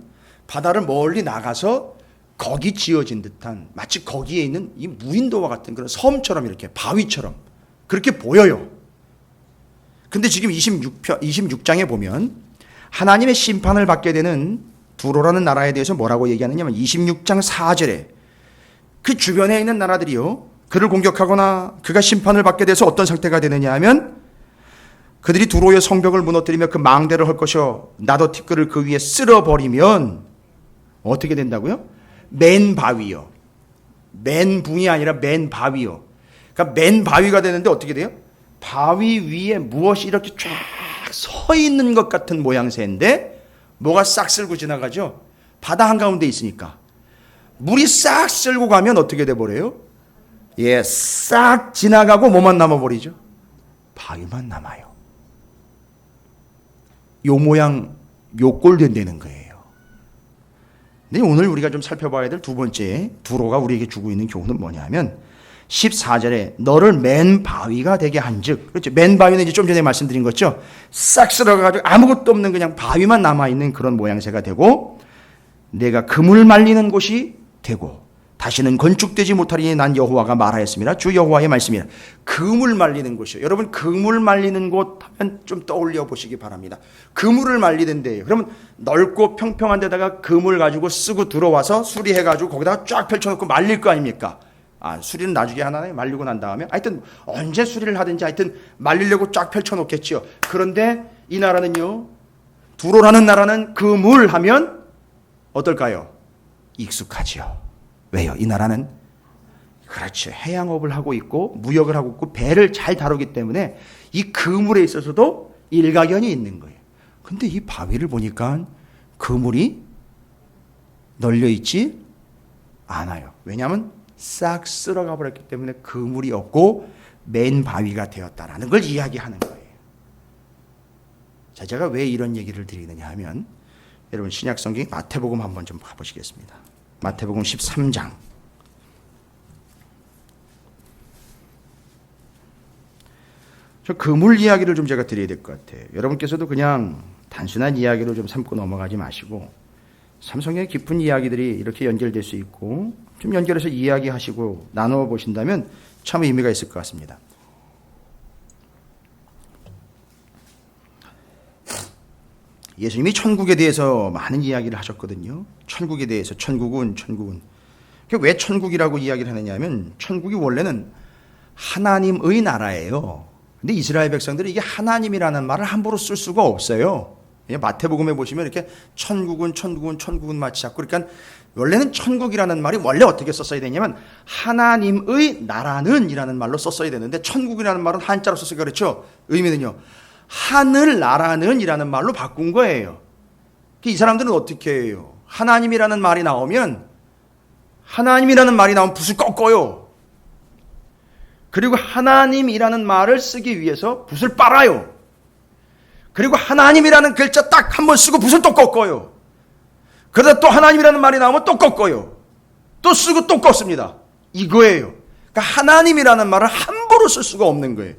바다를 멀리 나가서 거기 지어진 듯한 마치 거기에 있는 이 무인도와 같은 그런 섬처럼 이렇게 바위처럼 그렇게 보여요. 근데 지금 26장에 보면 하나님의 심판을 받게 되는 두로라는 나라에 대해서 뭐라고 얘기하느냐면 26장 4절에 그 주변에 있는 나라들이요 그를 공격하거나 그가 심판을 받게 돼서 어떤 상태가 되느냐 하면 그들이 두로의 성벽을 무너뜨리며 그 망대를 할 것이요 나도 티끌을 그 위에 쓸어버리면 어떻게 된다고요? 맨 바위요. 맨 붕이 아니라 맨 바위요. 그러니까 맨 바위가 되는데 어떻게 돼요? 바위 위에 무엇이 이렇게 쫙 서 있는 것 같은 모양새인데 뭐가 싹 쓸고 지나가죠? 바다 한가운데 있으니까. 물이 싹 쓸고 가면 어떻게 돼버려요? 예, 싹 지나가고 뭐만 남아버리죠? 바위만 남아요. 요 모양, 요 꼴 된다는 거예요. 근데 오늘 우리가 좀 살펴봐야 될 두 번째 두로가 우리에게 주고 있는 교훈은 뭐냐면 14절에 너를 맨 바위가 되게 한즉, 그렇죠? 맨 바위는 이제 좀 전에 말씀드린 거죠. 싹 쓸어가지고 아무것도 없는 그냥 바위만 남아있는 그런 모양새가 되고 내가 그물 말리는 곳이 되고 다시는 건축되지 못하리니 난 여호와가 말하였습니다. 주 여호와의 말씀이라. 그물 말리는 곳이요. 여러분 그물 말리는 곳 하면 좀 떠올려 보시기 바랍니다. 그물을 말리는 데예요. 그러면 넓고 평평한 데다가 그물 가지고 쓰고 들어와서 수리해가지고 거기다가 쫙 펼쳐놓고 말릴 거 아닙니까? 수리는 나중에 하나에 말리고 난 다음에 하여튼 언제 수리를 하든지 하여튼 말리려고 쫙 펼쳐놓겠지요. 그런데 이 나라는요. 두로라는 나라는 그물 하면 어떨까요? 익숙하지요. 왜요? 이 나라는 그렇죠. 해양업을 하고 있고 무역을 하고 있고 배를 잘 다루기 때문에 이 그물에 있어서도 일가견이 있는 거예요. 근데 이 바위를 보니까 그물이 널려 있지 않아요. 왜냐하면 싹 쓸어가 버렸기 때문에 그물이 없고 맨 바위가 되었다라는 걸 이야기하는 거예요. 자, 제가 왜 이런 얘기를 드리느냐 하면 여러분 신약성경 마태복음 한번 좀 가보시겠습니다. 마태복음 13장. 저 그물 이야기를 좀 제가 드려야 될 것 같아요. 여러분께서도 그냥 단순한 이야기로 좀 삼고 넘어가지 마시고 삼성의 깊은 이야기들이 이렇게 연결될 수 있고 좀 연결해서 이야기하시고 나누어 보신다면 참 의미가 있을 것 같습니다. 예수님이 천국에 대해서 많은 이야기를 하셨거든요. 천국에 대해서 천국은 왜 천국이라고 이야기를 하느냐 하면 천국이 원래는 하나님의 나라예요. 근데 이스라엘 백성들이 이게 하나님이라는 말을 함부로 쓸 수가 없어요. 마태복음에 보시면 이렇게 천국은 마치 자꾸 그러니까 원래는 천국이라는 말이 원래 어떻게 썼어야 되냐면 하나님의 나라는 이라는 말로 썼어야 되는데 천국이라는 말은 한자로 썼으니까 그렇죠. 의미는요. 하늘나라는 이라는 말로 바꾼 거예요. 이 사람들은 어떻게 해요? 하나님이라는 말이 나오면 붓을 꺾어요. 그리고 하나님이라는 말을 쓰기 위해서 붓을 빨아요. 그리고 하나님이라는 글자 딱 한 번 쓰고 붓을 또 꺾어요. 그러다 또 하나님이라는 말이 나오면 또 꺾어요. 또 쓰고 또 꺾습니다. 이거예요. 그러니까 하나님이라는 말을 함부로 쓸 수가 없는 거예요.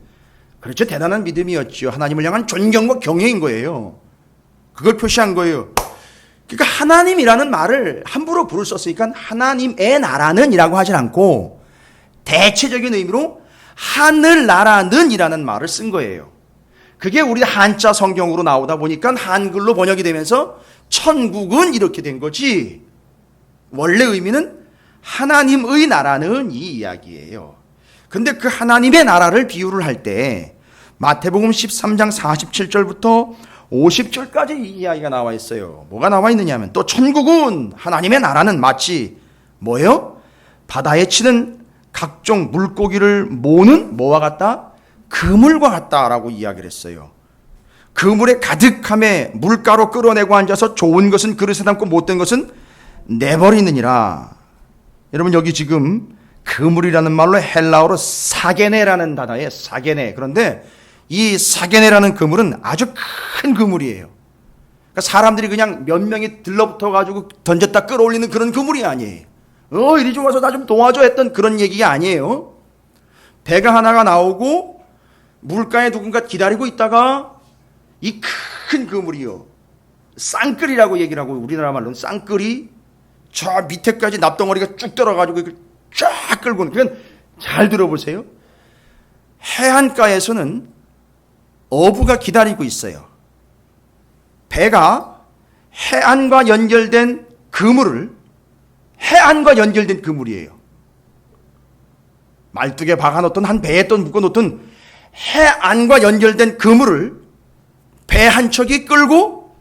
그렇죠. 대단한 믿음이었죠. 하나님을 향한 존경과 경외인 거예요. 그걸 표시한 거예요. 그러니까 하나님이라는 말을 함부로 불을 썼으니까 하나님의 나라는 이라고 하진 않고 대체적인 의미로 하늘나라는 이라는 말을 쓴 거예요. 그게 우리 한자 성경으로 나오다 보니까 한글로 번역이 되면서 천국은 이렇게 된 거지. 원래 의미는 하나님의 나라는 이 이야기예요. 근데 그 하나님의 나라를 비유를 할 때 마태복음 13장 47절부터 50절까지 이 이야기가 나와 있어요. 뭐가 나와 있느냐 하면 또 천국은 하나님의 나라는 마치 뭐예요? 바다에 치는 각종 물고기를 모는 뭐와 같다? 그물과 같다라고 이야기를 했어요. 그물에 가득함에 물가로 끌어내고 앉아서 좋은 것은 그릇에 담고 못된 것은 내버리느니라. 여러분 여기 지금 그물이라는 말로 헬라어로 사게네라는 단어예요. 사게네. 그런데 이 사게네라는 그물은 아주 큰 그물이에요. 그러니까 사람들이 그냥 몇 명이 들러붙어 가지고 던졌다 끌어올리는 그런 그물이 아니에요. 이리 좀 와서 나 좀 도와줘 했던 그런 얘기가 아니에요. 배가 하나가 나오고 물가에 누군가 기다리고 있다가 이 큰 그물이요, 쌍끌이라고 얘기를 하고, 우리나라 말로는 쌍끌이, 저 밑에까지 납덩어리가 쭉 들어가지고 이걸 쫙 끌고, 그건 잘 들어보세요. 해안가에서는 어부가 기다리고 있어요. 배가 해안과 연결된 그물을, 해안과 연결된 그물이에요. 말뚝에 박아놓던 한 배에 또 묶어놓던 해안과 연결된 그물을 배 한 척이 끌고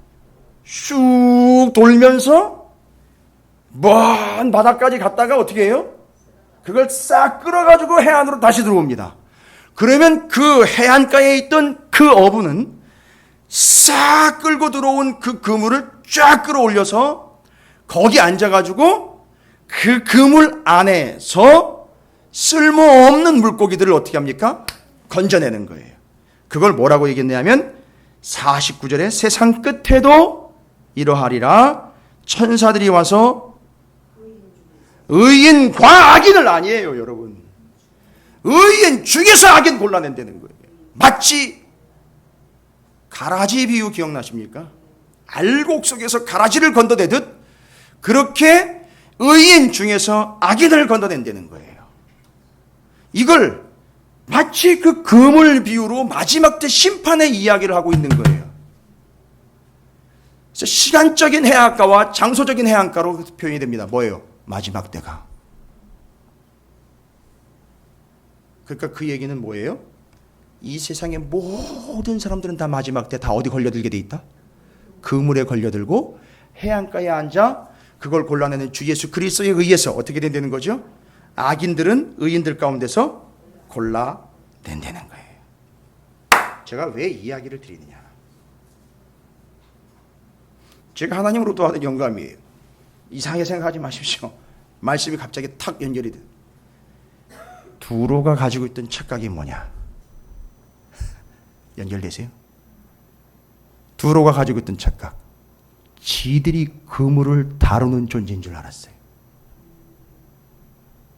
쑥 돌면서 먼 바다까지 갔다가 어떻게 해요? 그걸 싹 끌어가지고 해안으로 다시 들어옵니다. 그러면 그 해안가에 있던 그 어부는 싹 끌고 들어온 그 그물을 쫙 끌어올려서 거기 앉아가지고 그 그물 안에서 쓸모없는 물고기들을 어떻게 합니까? 건져내는 거예요. 그걸 뭐라고 얘기했냐면 49절에 세상 끝에도 이러하리라. 천사들이 와서 의인과 악인을 아니에요, 여러분. 의인 중에서 악인 골라낸다는 거예요. 마치 가라지 비유 기억나십니까? 알곡 속에서 가라지를 건져내듯 그렇게 의인 중에서 악인을 건져낸다는 거예요. 이걸 마치 그 그물 비유로 마지막 때 심판의 이야기를 하고 있는 거예요. 그래서 시간적인 해안가와 장소적인 해안가로 표현이 됩니다. 뭐예요? 마지막 때가. 그러니까 그 얘기는 뭐예요? 이 세상의 모든 사람들은 다 마지막 때 다 어디 걸려들게 돼 있다? 그물에 걸려들고 해안가에 앉아 그걸 골라내는 주 예수 그리스도에 의해서 어떻게 된다는 거죠? 악인들은 의인들 가운데서 골라낸다는 거예요. 제가 왜 이 이야기를 드리느냐? 제가 하나님으로부터 받은 영감이에요. 이상하게 생각하지 마십시오. 말씀이 갑자기 탁 연결이 돼. 두로가 가지고 있던 착각이 뭐냐? 연결되세요? 두로가 가지고 있던 착각. 지들이 그물을 다루는 존재인 줄 알았어요.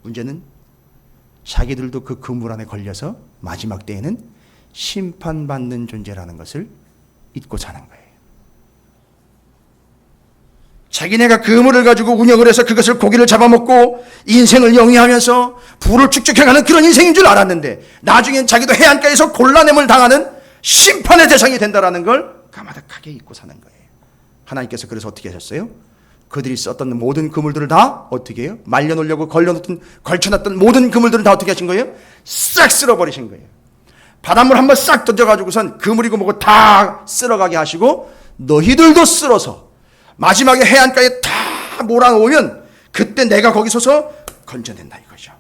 문제는 자기들도 그 그물 안에 걸려서 마지막 때에는 심판받는 존재라는 것을 잊고 사는 거예요. 자기네가 그물을 가지고 운영을 해서 그것을 고기를 잡아먹고 인생을 영위하면서 부를 축적해가는 그런 인생인 줄 알았는데 나중엔 자기도 해안가에서 곤란함을 당하는 심판의 대상이 된다는 걸 까마득하게 잊고 사는 거예요. 하나님께서 그래서 어떻게 하셨어요? 그들이 썼던 모든 그물들을 다 어떻게 해요? 말려놓으려고 걸쳐놨던 모든 그물들을 다 어떻게 하신 거예요? 싹 쓸어버리신 거예요. 바닷물 한번 싹 던져가지고선 그물이고 뭐고 다 쓸어가게 하시고 너희들도 쓸어서 마지막에 해안가에 다 몰아놓으면 그때 내가 거기 서서 건져낸다 이거죠.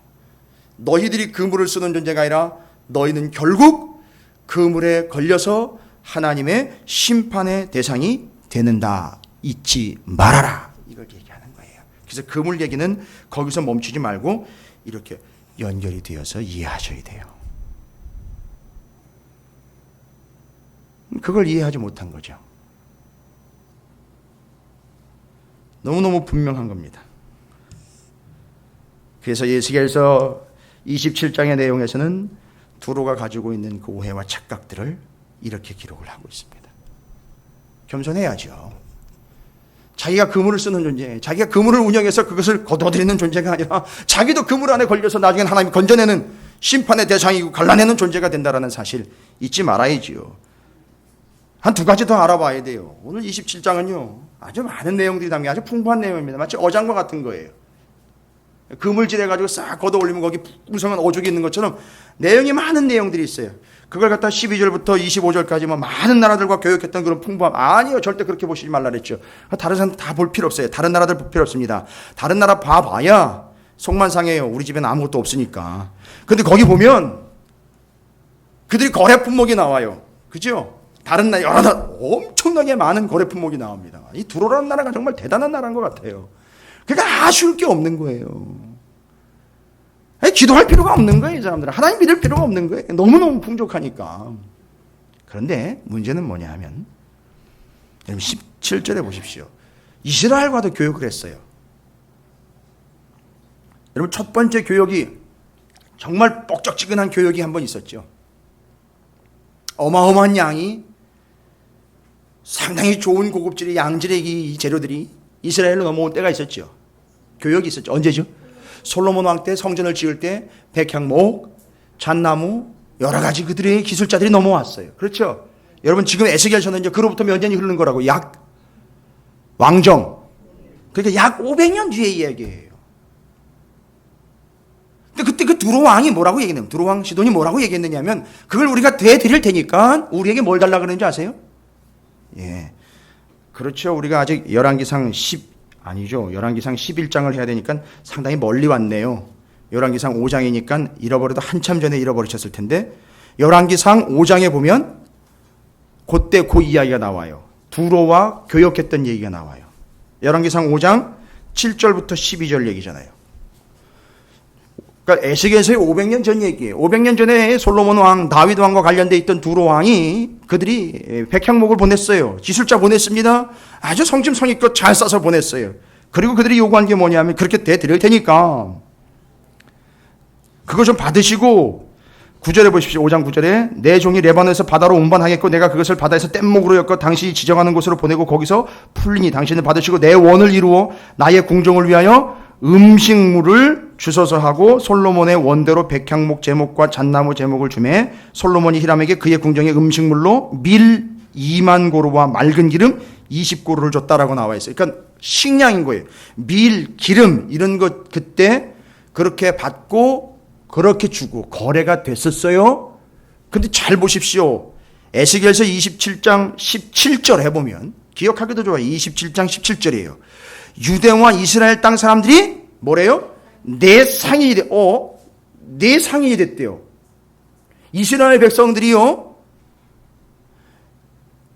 너희들이 그물을 쓰는 존재가 아니라 너희는 결국 그물에 걸려서 하나님의 심판의 대상이 되는다. 잊지 말아라. 이걸 얘기하는 거예요. 그래서 그물 얘기는 거기서 멈추지 말고 이렇게 연결이 되어서 이해하셔야 돼요. 그걸 이해하지 못한 거죠. 너무너무 분명한 겁니다. 그래서 예수께서 27장의 내용에서는 두로가 가지고 있는 그 오해와 착각들을 이렇게 기록을 하고 있습니다. 겸손해야죠. 자기가 그물을 쓰는 존재, 자기가 그물을 운영해서 그것을 거둬들이는 존재가 아니라 자기도 그물 안에 걸려서 나중에 하나님이 건져내는 심판의 대상이고 갈라내는 존재가 된다는 사실 잊지 말아야지요. 한 두 가지 더 알아봐야 돼요. 오늘 27장은요 아주 많은 내용들이 담긴 아주 풍부한 내용입니다. 마치 어장과 같은 거예요. 그물질해 가지고 싹 걷어 올리면 거기 풍성한 어죽이 있는 것처럼 내용이 많은 내용들이 있어요. 그걸 갖다 12절부터 25절까지 뭐 많은 나라들과 교역했던 그런 풍부함. 아니요, 절대 그렇게 보시지 말라 그랬죠. 다른 사람 다 볼 필요 없어요. 다른 나라들 볼 필요 없습니다. 다른 나라 봐봐야 속만 상해요. 우리 집에는 아무것도 없으니까. 근데 거기 보면 그들이 거래 품목이 나와요. 그죠? 다른 나라 여러 나라 엄청나게 많은 거래 품목이 나옵니다. 이 두로라는 나라가 정말 대단한 나라인 것 같아요. 그러니까 아쉬울 게 없는 거예요. 아니, 기도할 필요가 없는 거예요, 이 사람들은. 하나님 믿을 필요가 없는 거예요. 너무너무 풍족하니까. 그런데 문제는 뭐냐 하면, 여러분 17절에 보십시오. 이스라엘과도 교육을 했어요. 여러분 첫 번째 교육이 정말 뻑적지근한 교육이 한 번 있었죠. 어마어마한 양이, 상당히 좋은 고급질의 양질의 이 재료들이 이스라엘로 넘어온 때가 있었죠. 교육이 있었죠. 언제죠? 솔로몬 왕 때 성전을 지을 때 백향목, 잣나무, 여러 가지 그들의 기술자들이 넘어왔어요. 그렇죠? 여러분 지금 에스겔서는 이제 그로부터 몇 년이 흐르는 거라고. 약 왕정. 그러니까 약 500년 뒤의 이야기예요. 근데 그때 그 두로 왕이 뭐라고 얘기했냐면, 두로 왕 시돈이 뭐라고 얘기했느냐면, 그걸 우리가 대드릴 테니까 우리에게 뭘 달라 그러는지 아세요? 예. 그렇죠. 우리가 아직 열왕기상 11장을 해야 되니까 상당히 멀리 왔네요. 열왕기상 5장이니까 잃어버려도 한참 전에 잃어버리셨을 텐데, 열왕기상 5장에 보면 그때 그 이야기가 나와요. 두로와 교역했던 얘기가 나와요. 열왕기상 5장 7절부터 12절 얘기잖아요. 그러니까 에스겔서의 500년 전 얘기예요. 500년 전에 솔로몬 왕, 다윗 왕과 관련돼 있던 두로 왕이 그들이 백향목을 보냈어요. 기술자 보냈습니다. 아주 성심성의껏 잘 싸서 보냈어요. 그리고 그들이 요구한 게 뭐냐면, 그렇게 대드릴 테니까 그거 좀 받으시고, 9절에 보십시오. 5장 9절에 내 종이 레바논에서 바다로 운반하겠고 내가 그것을 바다에서 뗏목으로 엮어 당신이 지정하는 곳으로 보내고 거기서 풀리니 당신을 받으시고 내 원을 이루어 나의 궁정을 위하여 음식물을 주소서 하고 솔로몬의 원대로 백향목 제목과 잣나무 제목을 주매 솔로몬이 히람에게 그의 궁정의 음식물로 밀 2만 고루와 맑은 기름 20고루를 줬다라고 나와 있어요. 그러니까 식량인 거예요. 밀, 기름 이런 것 그때 그렇게 받고 그렇게 주고 거래가 됐었어요. 근데 잘 보십시오. 에스겔서 27장 17절 해보면 기억하기도 좋아요. 27장 17절이에요. 유대와 이스라엘 땅 사람들이 뭐래요? 내 상인이 됐대요. 이스라엘 백성들이요.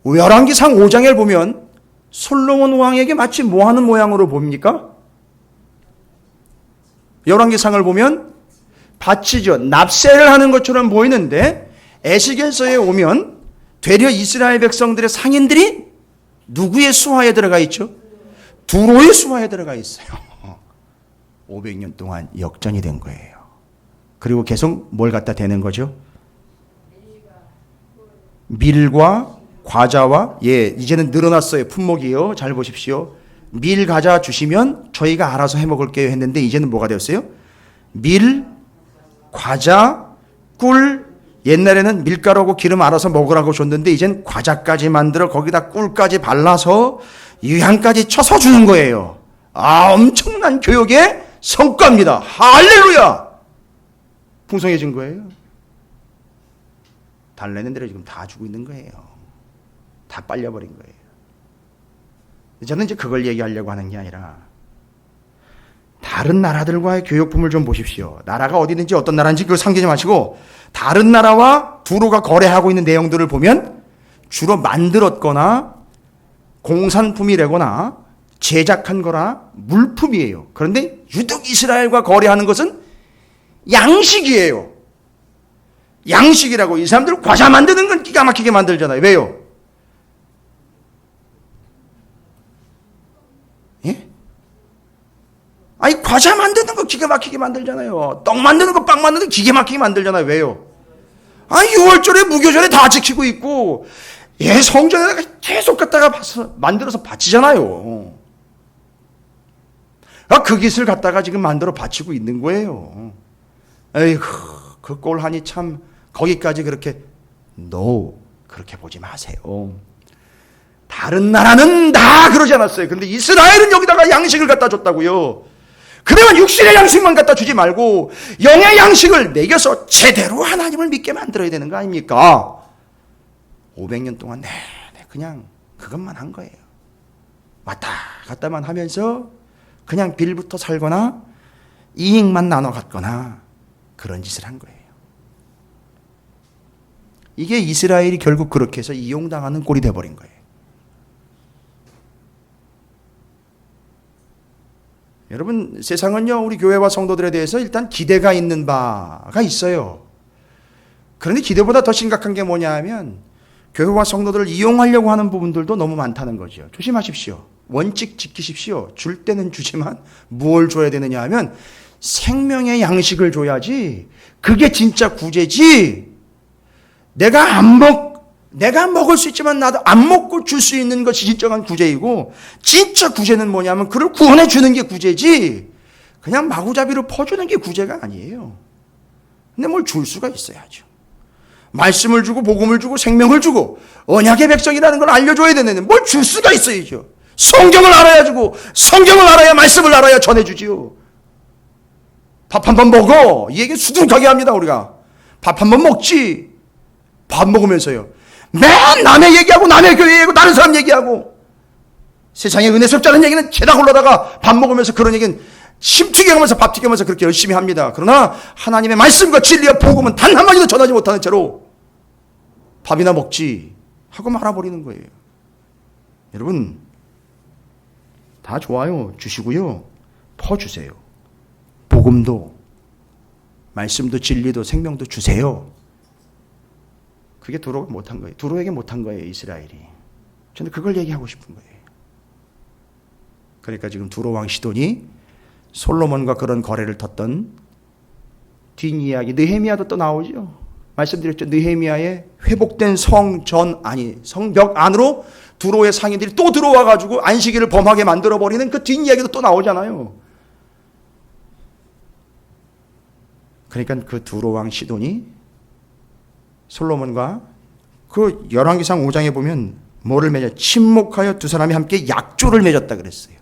열왕기상 5장에 보면 솔로몬 왕에게 마치 뭐 하는 모양으로 보입니까? 열왕기상을 보면 바치죠. 납세를 하는 것처럼 보이는데 에스겔서에 오면 되려 이스라엘 백성들의 상인들이 누구의 수하에 들어가 있죠? 두로의 수하에 들어가 있어요. 500년 동안 역전이 된 거예요. 그리고 계속 뭘 갖다 대는 거죠? 밀과 과자와 이제는 늘어났어요. 품목이요. 잘 보십시오. 밀, 과자 주시면 저희가 알아서 해먹을게요 했는데 이제는 뭐가 되었어요? 밀, 과자, 꿀. 옛날에는 밀가루하고 기름 알아서 먹으라고 줬는데 이젠 과자까지 만들어 거기다 꿀까지 발라서 유향까지 쳐서 주는 거예요. 엄청난 교육의 성과입니다. 할렐루야! 풍성해진 거예요. 달래는 대로 지금 다 주고 있는 거예요. 다 빨려버린 거예요. 저는 이제 그걸 얘기하려고 하는 게 아니라 다른 나라들과의 교육품을 좀 보십시오. 나라가 어디든지 어떤 나라인지 그걸 상기지 마시고 다른 나라와 두로가 거래하고 있는 내용들을 보면 주로 만들었거나 공산품이라거나 제작한 거나 물품이에요. 그런데 유독 이스라엘과 거래하는 것은 양식이에요. 양식이라고. 이 사람들 과자 만드는 건 기가 막히게 만들잖아요. 왜요? 예? 아니 과자 만드는 거 기가 막히게 만들잖아요. 떡 만드는 거, 빵 만드는 거 기가 막히게 만들잖아요. 왜요? 아니 6월절에 무교절에 다 지키고 있고 성전에다가 계속 갖다가 만들어서 바치잖아요. 그 깃을 갖다가 지금 만들어 바치고 있는 거예요. 에이구, 그 꼴하니 참 거기까지 그렇게 그렇게 보지 마세요. 다른 나라는 다 그러지 않았어요. 그런데 이스라엘은 여기다가 양식을 갖다 줬다고요. 그러면 육신의 양식만 갖다 주지 말고 영의 양식을 먹여서 제대로 하나님을 믿게 만들어야 되는 거 아닙니까? 500년 동안 그냥 그것만 한 거예요. 왔다 갔다만 하면서 그냥 빌부터 살거나 이익만 나눠 갔거나 그런 짓을 한 거예요. 이게 이스라엘이 결국 그렇게 해서 이용당하는 꼴이 돼버린 거예요. 여러분, 세상은요, 우리 교회와 성도들에 대해서 일단 기대가 있는 바가 있어요. 그런데 기대보다 더 심각한 게 뭐냐 하면 교회와 성도들을 이용하려고 하는 부분들도 너무 많다는 거죠. 조심하십시오. 원칙 지키십시오. 줄 때는 주지만 뭘 줘야 되느냐 하면 생명의 양식을 줘야지. 그게 진짜 구제지. 내가 먹을 수 있지만 나도 안 먹고 줄 수 있는 것이 진정한 구제이고, 진짜 구제는 뭐냐면 그를 구원해 주는 게 구제지, 그냥 마구잡이로 퍼주는 게 구제가 아니에요. 근데 뭘 줄 수가 있어야죠. 말씀을 주고 복음을 주고 생명을 주고 언약의 백성이라는 걸 알려줘야 되는데 뭘 줄 수가 있어야죠. 성경을 알아야 주고 성경을 알아야 말씀을 알아야 전해주지요. 밥 한 번 먹어, 이 얘기 수두룩하게 합니다. 우리가 밥 한 번 먹지. 밥 먹으면서요 맨 남의 얘기하고 남의 교회 얘기하고 다른 사람 얘기하고, 세상에 은혜스럽지 얘기는 죄다 골라다가 밥 먹으면서 그런 얘기는 심튀겨가면서 밥 튀겨가면서 그렇게 열심히 합니다. 그러나 하나님의 말씀과 진리와 복음은 단 한마디도 전하지 못하는 채로 밥이나 먹지 하고 말아버리는 거예요. 여러분, 다 좋아요. 주시고요, 퍼주세요. 복음도 말씀도 진리도 생명도 주세요. 그게 두로가 못한 거예요. 두로에게 못한 거예요, 이스라엘이. 저는 그걸 얘기하고 싶은 거예요. 그러니까 지금 두로 왕 시돈이 솔로몬과 그런 거래를 텄던 뒷이야기, 느헤미야도 또 나오죠. 말씀드렸죠. 느헤미야의 회복된 성벽 안으로 두로의 상인들이 또 들어와가지고 안식일을 범하게 만들어버리는 그 뒷이야기도 또 나오잖아요. 그러니까 그 두로 왕 시돈이 솔로몬과 그 열왕기상 5장에 보면 뭐를 맺어? 침묵하여 두 사람이 함께 약조를 맺었다 그랬어요.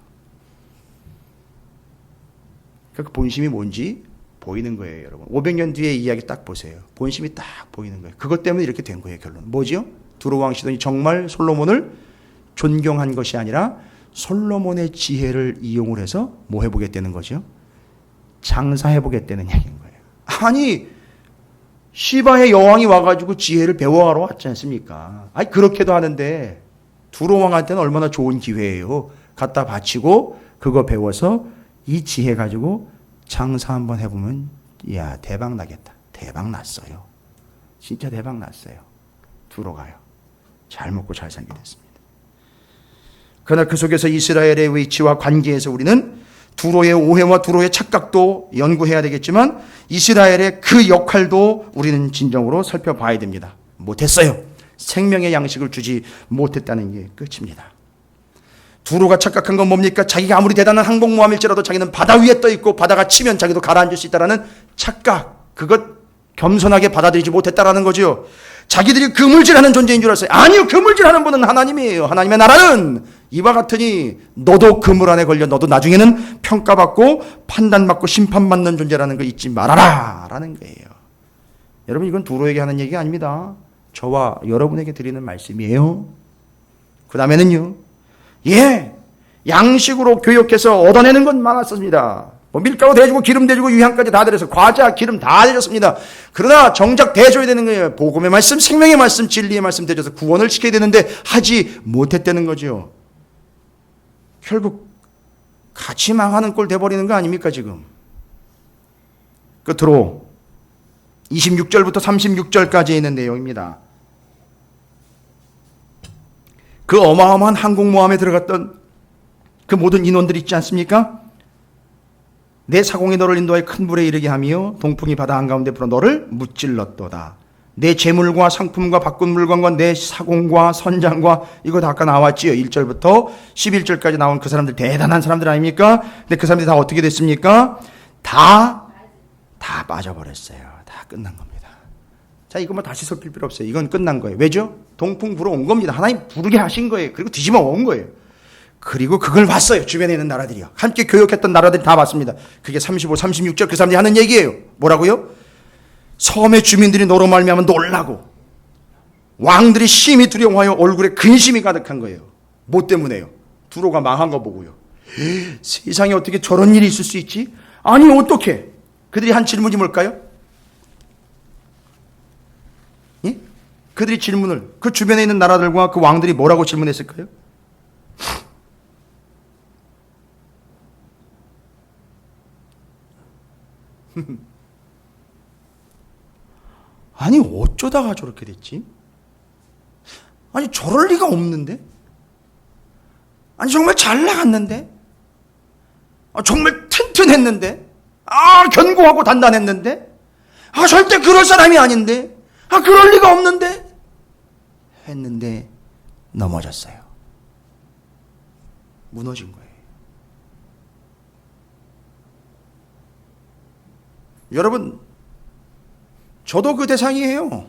그 본심이 뭔지 보이는 거예요, 여러분. 500년 뒤에 이야기 딱 보세요. 본심이 딱 보이는 거예요. 그것 때문에 이렇게 된 거예요, 결론. 뭐지요? 두로 왕 시돈이 정말 솔로몬을 존경한 것이 아니라 솔로몬의 지혜를 이용을 해서 뭐 해보겠다는 거죠? 장사해보겠다는 얘기인 거예요. 아니, 시바의 여왕이 와가지고 지혜를 배워가러 왔지 않습니까? 아니, 그렇게도 하는데 두로 왕한테는 얼마나 좋은 기회예요. 갖다 바치고 그거 배워서 이 지혜 가지고 장사 한번 해보면, 야, 대박 나겠다. 대박 났어요. 진짜 대박 났어요. 두로가요. 잘 먹고 잘 살게 됐습니다. 그러나 그 속에서 이스라엘의 위치와 관계에서 우리는 두로의 오해와 두로의 착각도 연구해야 되겠지만 이스라엘의 그 역할도 우리는 진정으로 살펴봐야 됩니다. 못했어요. 생명의 양식을 주지 못했다는 게 끝입니다. 두로가 착각한 건 뭡니까? 자기가 아무리 대단한 항복모함일지라도 자기는 바다 위에 떠 있고 바다가 치면 자기도 가라앉을 수 있다라는 착각, 그것 겸손하게 받아들이지 못했다라는 거죠. 자기들이 그물질하는 존재인 줄 알았어요. 아니요, 그물질하는 분은 하나님이에요. 하나님의 나라는 이와 같으니 너도 그물 안에 걸려 너도 나중에는 평가받고 판단받고 심판받는 존재라는 거 잊지 말아라 라는 거예요. 여러분, 이건 두로에게 하는 얘기가 아닙니다. 저와 여러분에게 드리는 말씀이에요. 그 다음에는요, 양식으로 교육해서 얻어내는 건 많았습니다. 뭐 밀가루 대주고 기름 대주고 유향까지 다 들여서 과자 기름 다 대줬습니다. 그러나 정작 대줘야 되는 거예요. 복음의 말씀, 생명의 말씀, 진리의 말씀 대줘서 구원을 시켜야 되는데 하지 못했다는 거죠. 결국 같이 망하는 꼴 돼버리는 거 아닙니까 지금. 끝으로 26절부터 36절까지 있는 내용입니다. 그 어마어마한 항공모함에 들어갔던 그 모든 인원들 있지 않습니까? 내 사공이 너를 인도하여 큰 불에 이르게 하며 동풍이 바다 한가운데 불어 너를 무찔렀도다. 내 재물과 상품과 바꾼 물건과 내 사공과 선장과 이거 다 아까 나왔지요. 1절부터 11절까지 나온 그 사람들 대단한 사람들 아닙니까? 근데 그 사람들이 다 어떻게 됐습니까? 다 빠져버렸어요. 다 끝난 겁니다. 자, 이거 뭐 다시 살필 필요 없어요. 이건 끝난 거예요. 왜죠? 동풍 불어온 겁니다. 하나님 부르게 하신 거예요. 그리고 뒤집어 온 거예요. 그리고 그걸 봤어요. 주변에 있는 나라들이요. 함께 교역했던 나라들이 다 봤습니다. 그게 35, 36절 그 사람들이 하는 얘기예요. 뭐라고요? 섬의 주민들이 너로 말미암아 놀라고 왕들이 심히 두려워하여 얼굴에 근심이 가득한 거예요. 뭐 때문에요? 두로가 망한 거 보고요. 세상에 어떻게 저런 일이 있을 수 있지? 아니 어떻게? 그들이 한 질문이 뭘까요? 예? 그들이 질문을, 그 주변에 있는 나라들과 그 왕들이 뭐라고 질문했을까요? 아니 어쩌다가 저렇게 됐지? 아니 저럴 리가 없는데? 아니 정말 잘 나갔는데? 정말 튼튼했는데? 견고하고 단단했는데? 절대 그럴 사람이 아닌데? 그럴 리가 없는데? 했는데 넘어졌어요. 무너진 거예요. 여러분, 저도 그 대상이에요.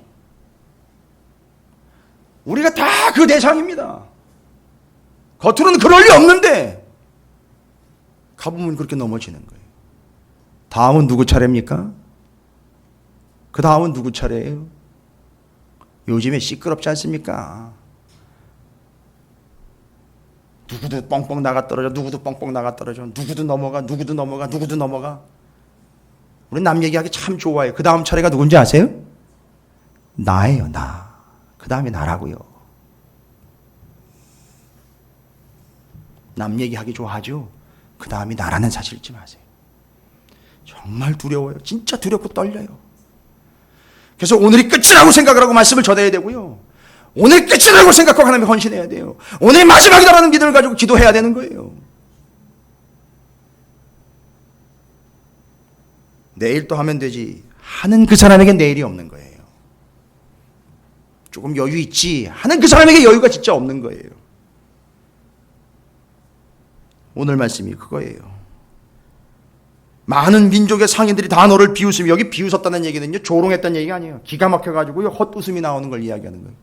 우리가 다 그 대상입니다. 겉으로는 그럴 리 없는데 가보면 그렇게 넘어지는 거예요. 다음은 누구 차례입니까? 그 다음은 누구 차례예요? 요즘에 시끄럽지 않습니까? 누구도 뻥뻥 나가 떨어져, 누구도 뻥뻥 나가 떨어져, 누구도 넘어가, 누구도 넘어가, 누구도 넘어가. 우리 남 얘기하기 참 좋아해요. 그 다음 차례가 누군지 아세요? 나예요, 나. 그 다음에 나라고요. 남 얘기하기 좋아하죠? 그 다음이 나라는 사실 잊지 마세요. 정말 두려워요. 진짜 두렵고 떨려요. 그래서 오늘이 끝이라고 생각을 하고 말씀을 전해야 되고요. 오늘 끝이라고 생각하고 하나님께 헌신해야 돼요. 오늘 마지막이다라는 믿음을 가지고 기도해야 되는 거예요. 내일 또 하면 되지 하는 그 사람에게 내일이 없는 거예요. 조금 여유 있지 하는 그 사람에게 여유가 진짜 없는 거예요. 오늘 말씀이 그거예요. 많은 민족의 상인들이 다 너를 비웃으며, 여기 비웃었다는 얘기는요 조롱했다는 얘기가 아니에요. 기가 막혀가지고요 헛웃음이 나오는 걸 이야기하는 거예요.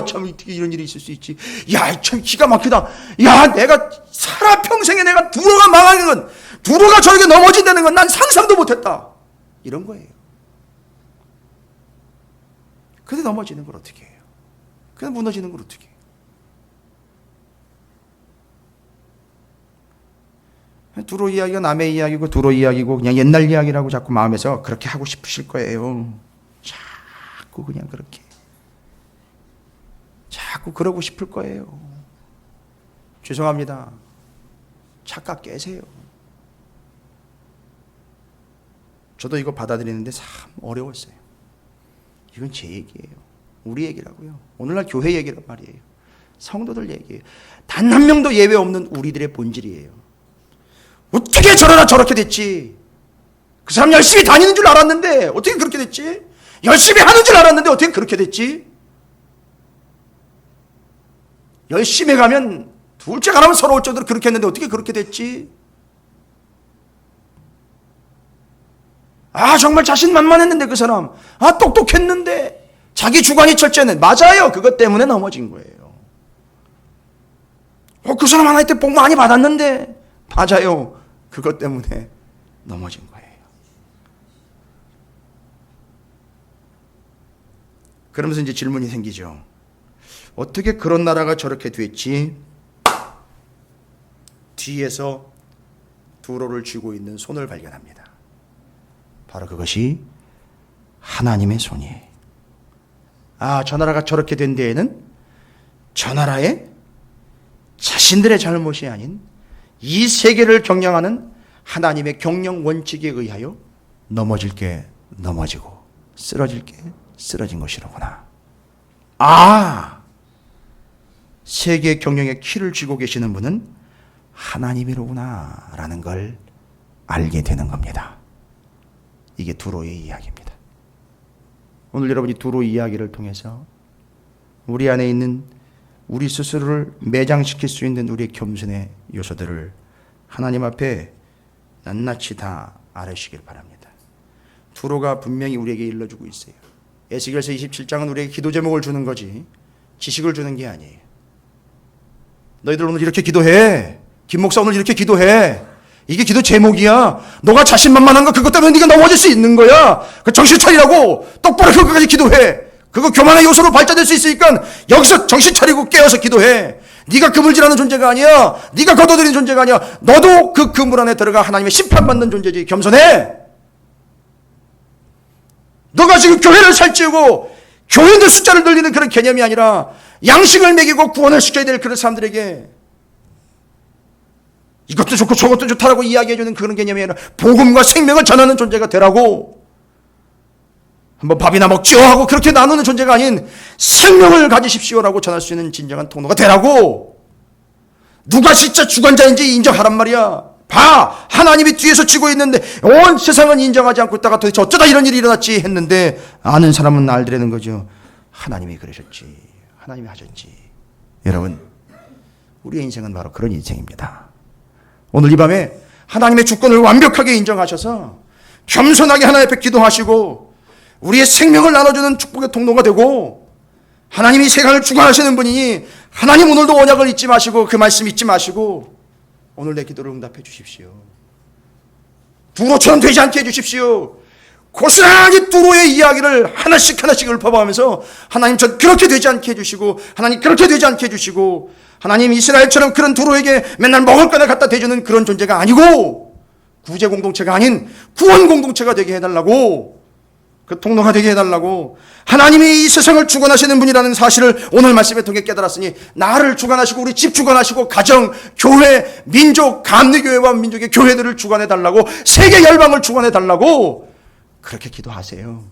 참 어떻게 이런 일이 있을 수 있지. 야, 참 기가 막히다. 야, 내가 살아 평생에 내가 두로가 망하는 건, 두로가 저렇게 넘어진다는 건 난 상상도 못했다. 이런 거예요. 근데 넘어지는 걸 어떻게 해요? 근데 무너지는 걸 어떻게 해요? 두로 이야기가 남의 이야기고 두로 이야기고 그냥 옛날 이야기라고 자꾸 마음에서 그렇게 하고 싶으실 거예요. 자꾸 그냥 그렇게. 자꾸 그러고 싶을 거예요. 죄송합니다. 착각 깨세요. 저도 이거 받아들이는데 참 어려웠어요. 이건 제 얘기예요. 우리 얘기라고요. 오늘날 교회 얘기란 말이에요. 성도들 얘기예요. 단 한 명도 예외 없는 우리들의 본질이에요. 어떻게 저러나 저렇게 됐지? 그 사람 열심히 다니는 줄 알았는데 어떻게 그렇게 됐지? 열심히 하는 줄 알았는데 어떻게 그렇게 됐지? 열심히 가면 둘째가 나면 서러울 정도로 그렇게 했는데 어떻게 그렇게 됐지? 정말 자신만만했는데 그 사람 똑똑했는데 자기 주관이 철저했는데 맞아요. 그것 때문에 넘어진 거예요. 그 사람 하나님 때 복 많이 받았는데 맞아요. 그것 때문에 넘어진 거예요. 그러면서 이제 질문이 생기죠. 어떻게 그런 나라가 저렇게 됐지? 뒤에서 두로를 쥐고 있는 손을 발견합니다. 바로 그것이 하나님의 손이에요. 저 나라가 저렇게 된 데에는 저 나라의 자신들의 잘못이 아닌 이 세계를 경영하는 하나님의 경영 원칙에 의하여 넘어질 게 넘어지고 쓰러질 게 쓰러진 것이로구나. 세계 경영의 키를 쥐고 계시는 분은 하나님이로구나 라는 걸 알게 되는 겁니다. 이게 두로의 이야기입니다. 오늘 여러분이 두로 이야기를 통해서 우리 안에 있는 우리 스스로를 매장시킬 수 있는 우리의 겸손의 요소들을 하나님 앞에 낱낱이 다 알으시길 바랍니다. 두로가 분명히 우리에게 일러주고 있어요. 에스겔서 27장은 우리에게 기도 제목을 주는 거지 지식을 주는 게 아니에요. 너희들 오늘 이렇게 기도해. 김 목사 오늘 이렇게 기도해. 이게 기도 제목이야. 너가 자신만만한 거 그것 때문에 네가 넘어질 수 있는 거야. 그 정신 차리라고. 똑바로 그거까지 기도해. 그거 교만의 요소로 발전될 수 있으니까 여기서 정신 차리고 깨어서 기도해. 네가 그물질하는 존재가 아니야. 네가 거둬들이는 존재가 아니야. 너도 그 그물 안에 들어가 하나님의 심판받는 존재지. 겸손해. 너가 지금 교회를 살찌우고 교인들 숫자를 늘리는 그런 개념이 아니라 양식을 먹이고 구원을 시켜야 될 그런 사람들에게 이것도 좋고 저것도 좋다라고 이야기해주는 그런 개념이 아니라 복음과 생명을 전하는 존재가 되라고, 한번 밥이나 먹지요 하고 그렇게 나누는 존재가 아닌 생명을 가지십시오라고 전할 수 있는 진정한 통로가 되라고. 누가 진짜 주관자인지 인정하란 말이야. 봐, 하나님이 뒤에서 쥐고 있는데 온 세상은 인정하지 않고 있다가 도대체 어쩌다 이런 일이 일어났지 했는데 아는 사람은 알더라는 거죠. 하나님이 그러셨지, 하나님이 하셨지. 여러분, 우리의 인생은 바로 그런 인생입니다. 오늘 이 밤에 하나님의 주권을 완벽하게 인정하셔서 겸손하게 하나님 앞에 기도하시고 우리의 생명을 나눠주는 축복의 통로가 되고, 하나님이 세상을 주관하시는 분이니 하나님 오늘도 언약을 잊지 마시고 그 말씀 잊지 마시고 오늘 내 기도를 응답해 주십시오. 두로처럼 되지 않게 해주십시오. 고스란히 두로의 이야기를 하나씩 하나씩 읊어가면서 하나님 전 그렇게 되지 않게 해주시고, 하나님 그렇게 되지 않게 해주시고, 하나님 이스라엘처럼 그런 두로에게 맨날 먹을 거나 갖다 대주는 그런 존재가 아니고 구제 공동체가 아닌 구원 공동체가 되게 해달라고, 그 통로가 되게 해달라고. 하나님이 이 세상을 주관하시는 분이라는 사실을 오늘 말씀에 통해 깨달았으니 나를 주관하시고 우리 집 주관하시고 가정, 교회, 민족, 감리교회와 민족의 교회들을 주관해달라고, 세계 열방을 주관해달라고 그렇게 기도하세요.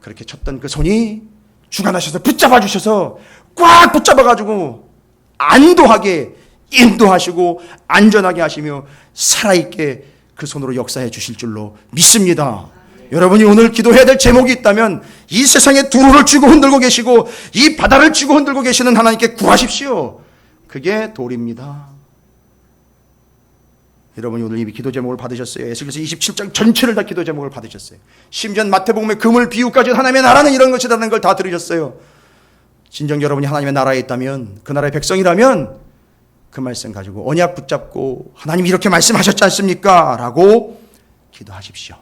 그렇게 쳤던 그 손이 주관하셔서 붙잡아 주셔서 꽉 붙잡아가지고 안도하게 인도하시고 안전하게 하시며 살아있게 그 손으로 역사해 주실 줄로 믿습니다. 여러분이 오늘 기도해야 될 제목이 있다면 이 세상에 두루를 쥐고 흔들고 계시고 이 바다를 쥐고 흔들고 계시는 하나님께 구하십시오. 그게 도리입니다. 여러분이 오늘 이미 기도 제목을 받으셨어요. 에스겔서 27장 전체를 다 기도 제목을 받으셨어요. 심지어 마태복음의 금을 비유까지 하나님의 나라는 이런 것이라는 걸 다 들으셨어요. 진정 여러분이 하나님의 나라에 있다면, 그 나라의 백성이라면 그 말씀 가지고 언약 붙잡고 하나님이 이렇게 말씀하셨지 않습니까? 라고 기도하십시오.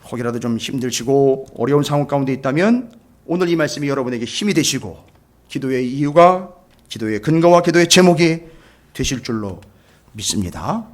혹이라도 좀 힘들시고 어려운 상황 가운데 있다면 오늘 이 말씀이 여러분에게 힘이 되시고 기도의 이유가, 기도의 근거와 기도의 제목이 되실 줄로 믿습니다.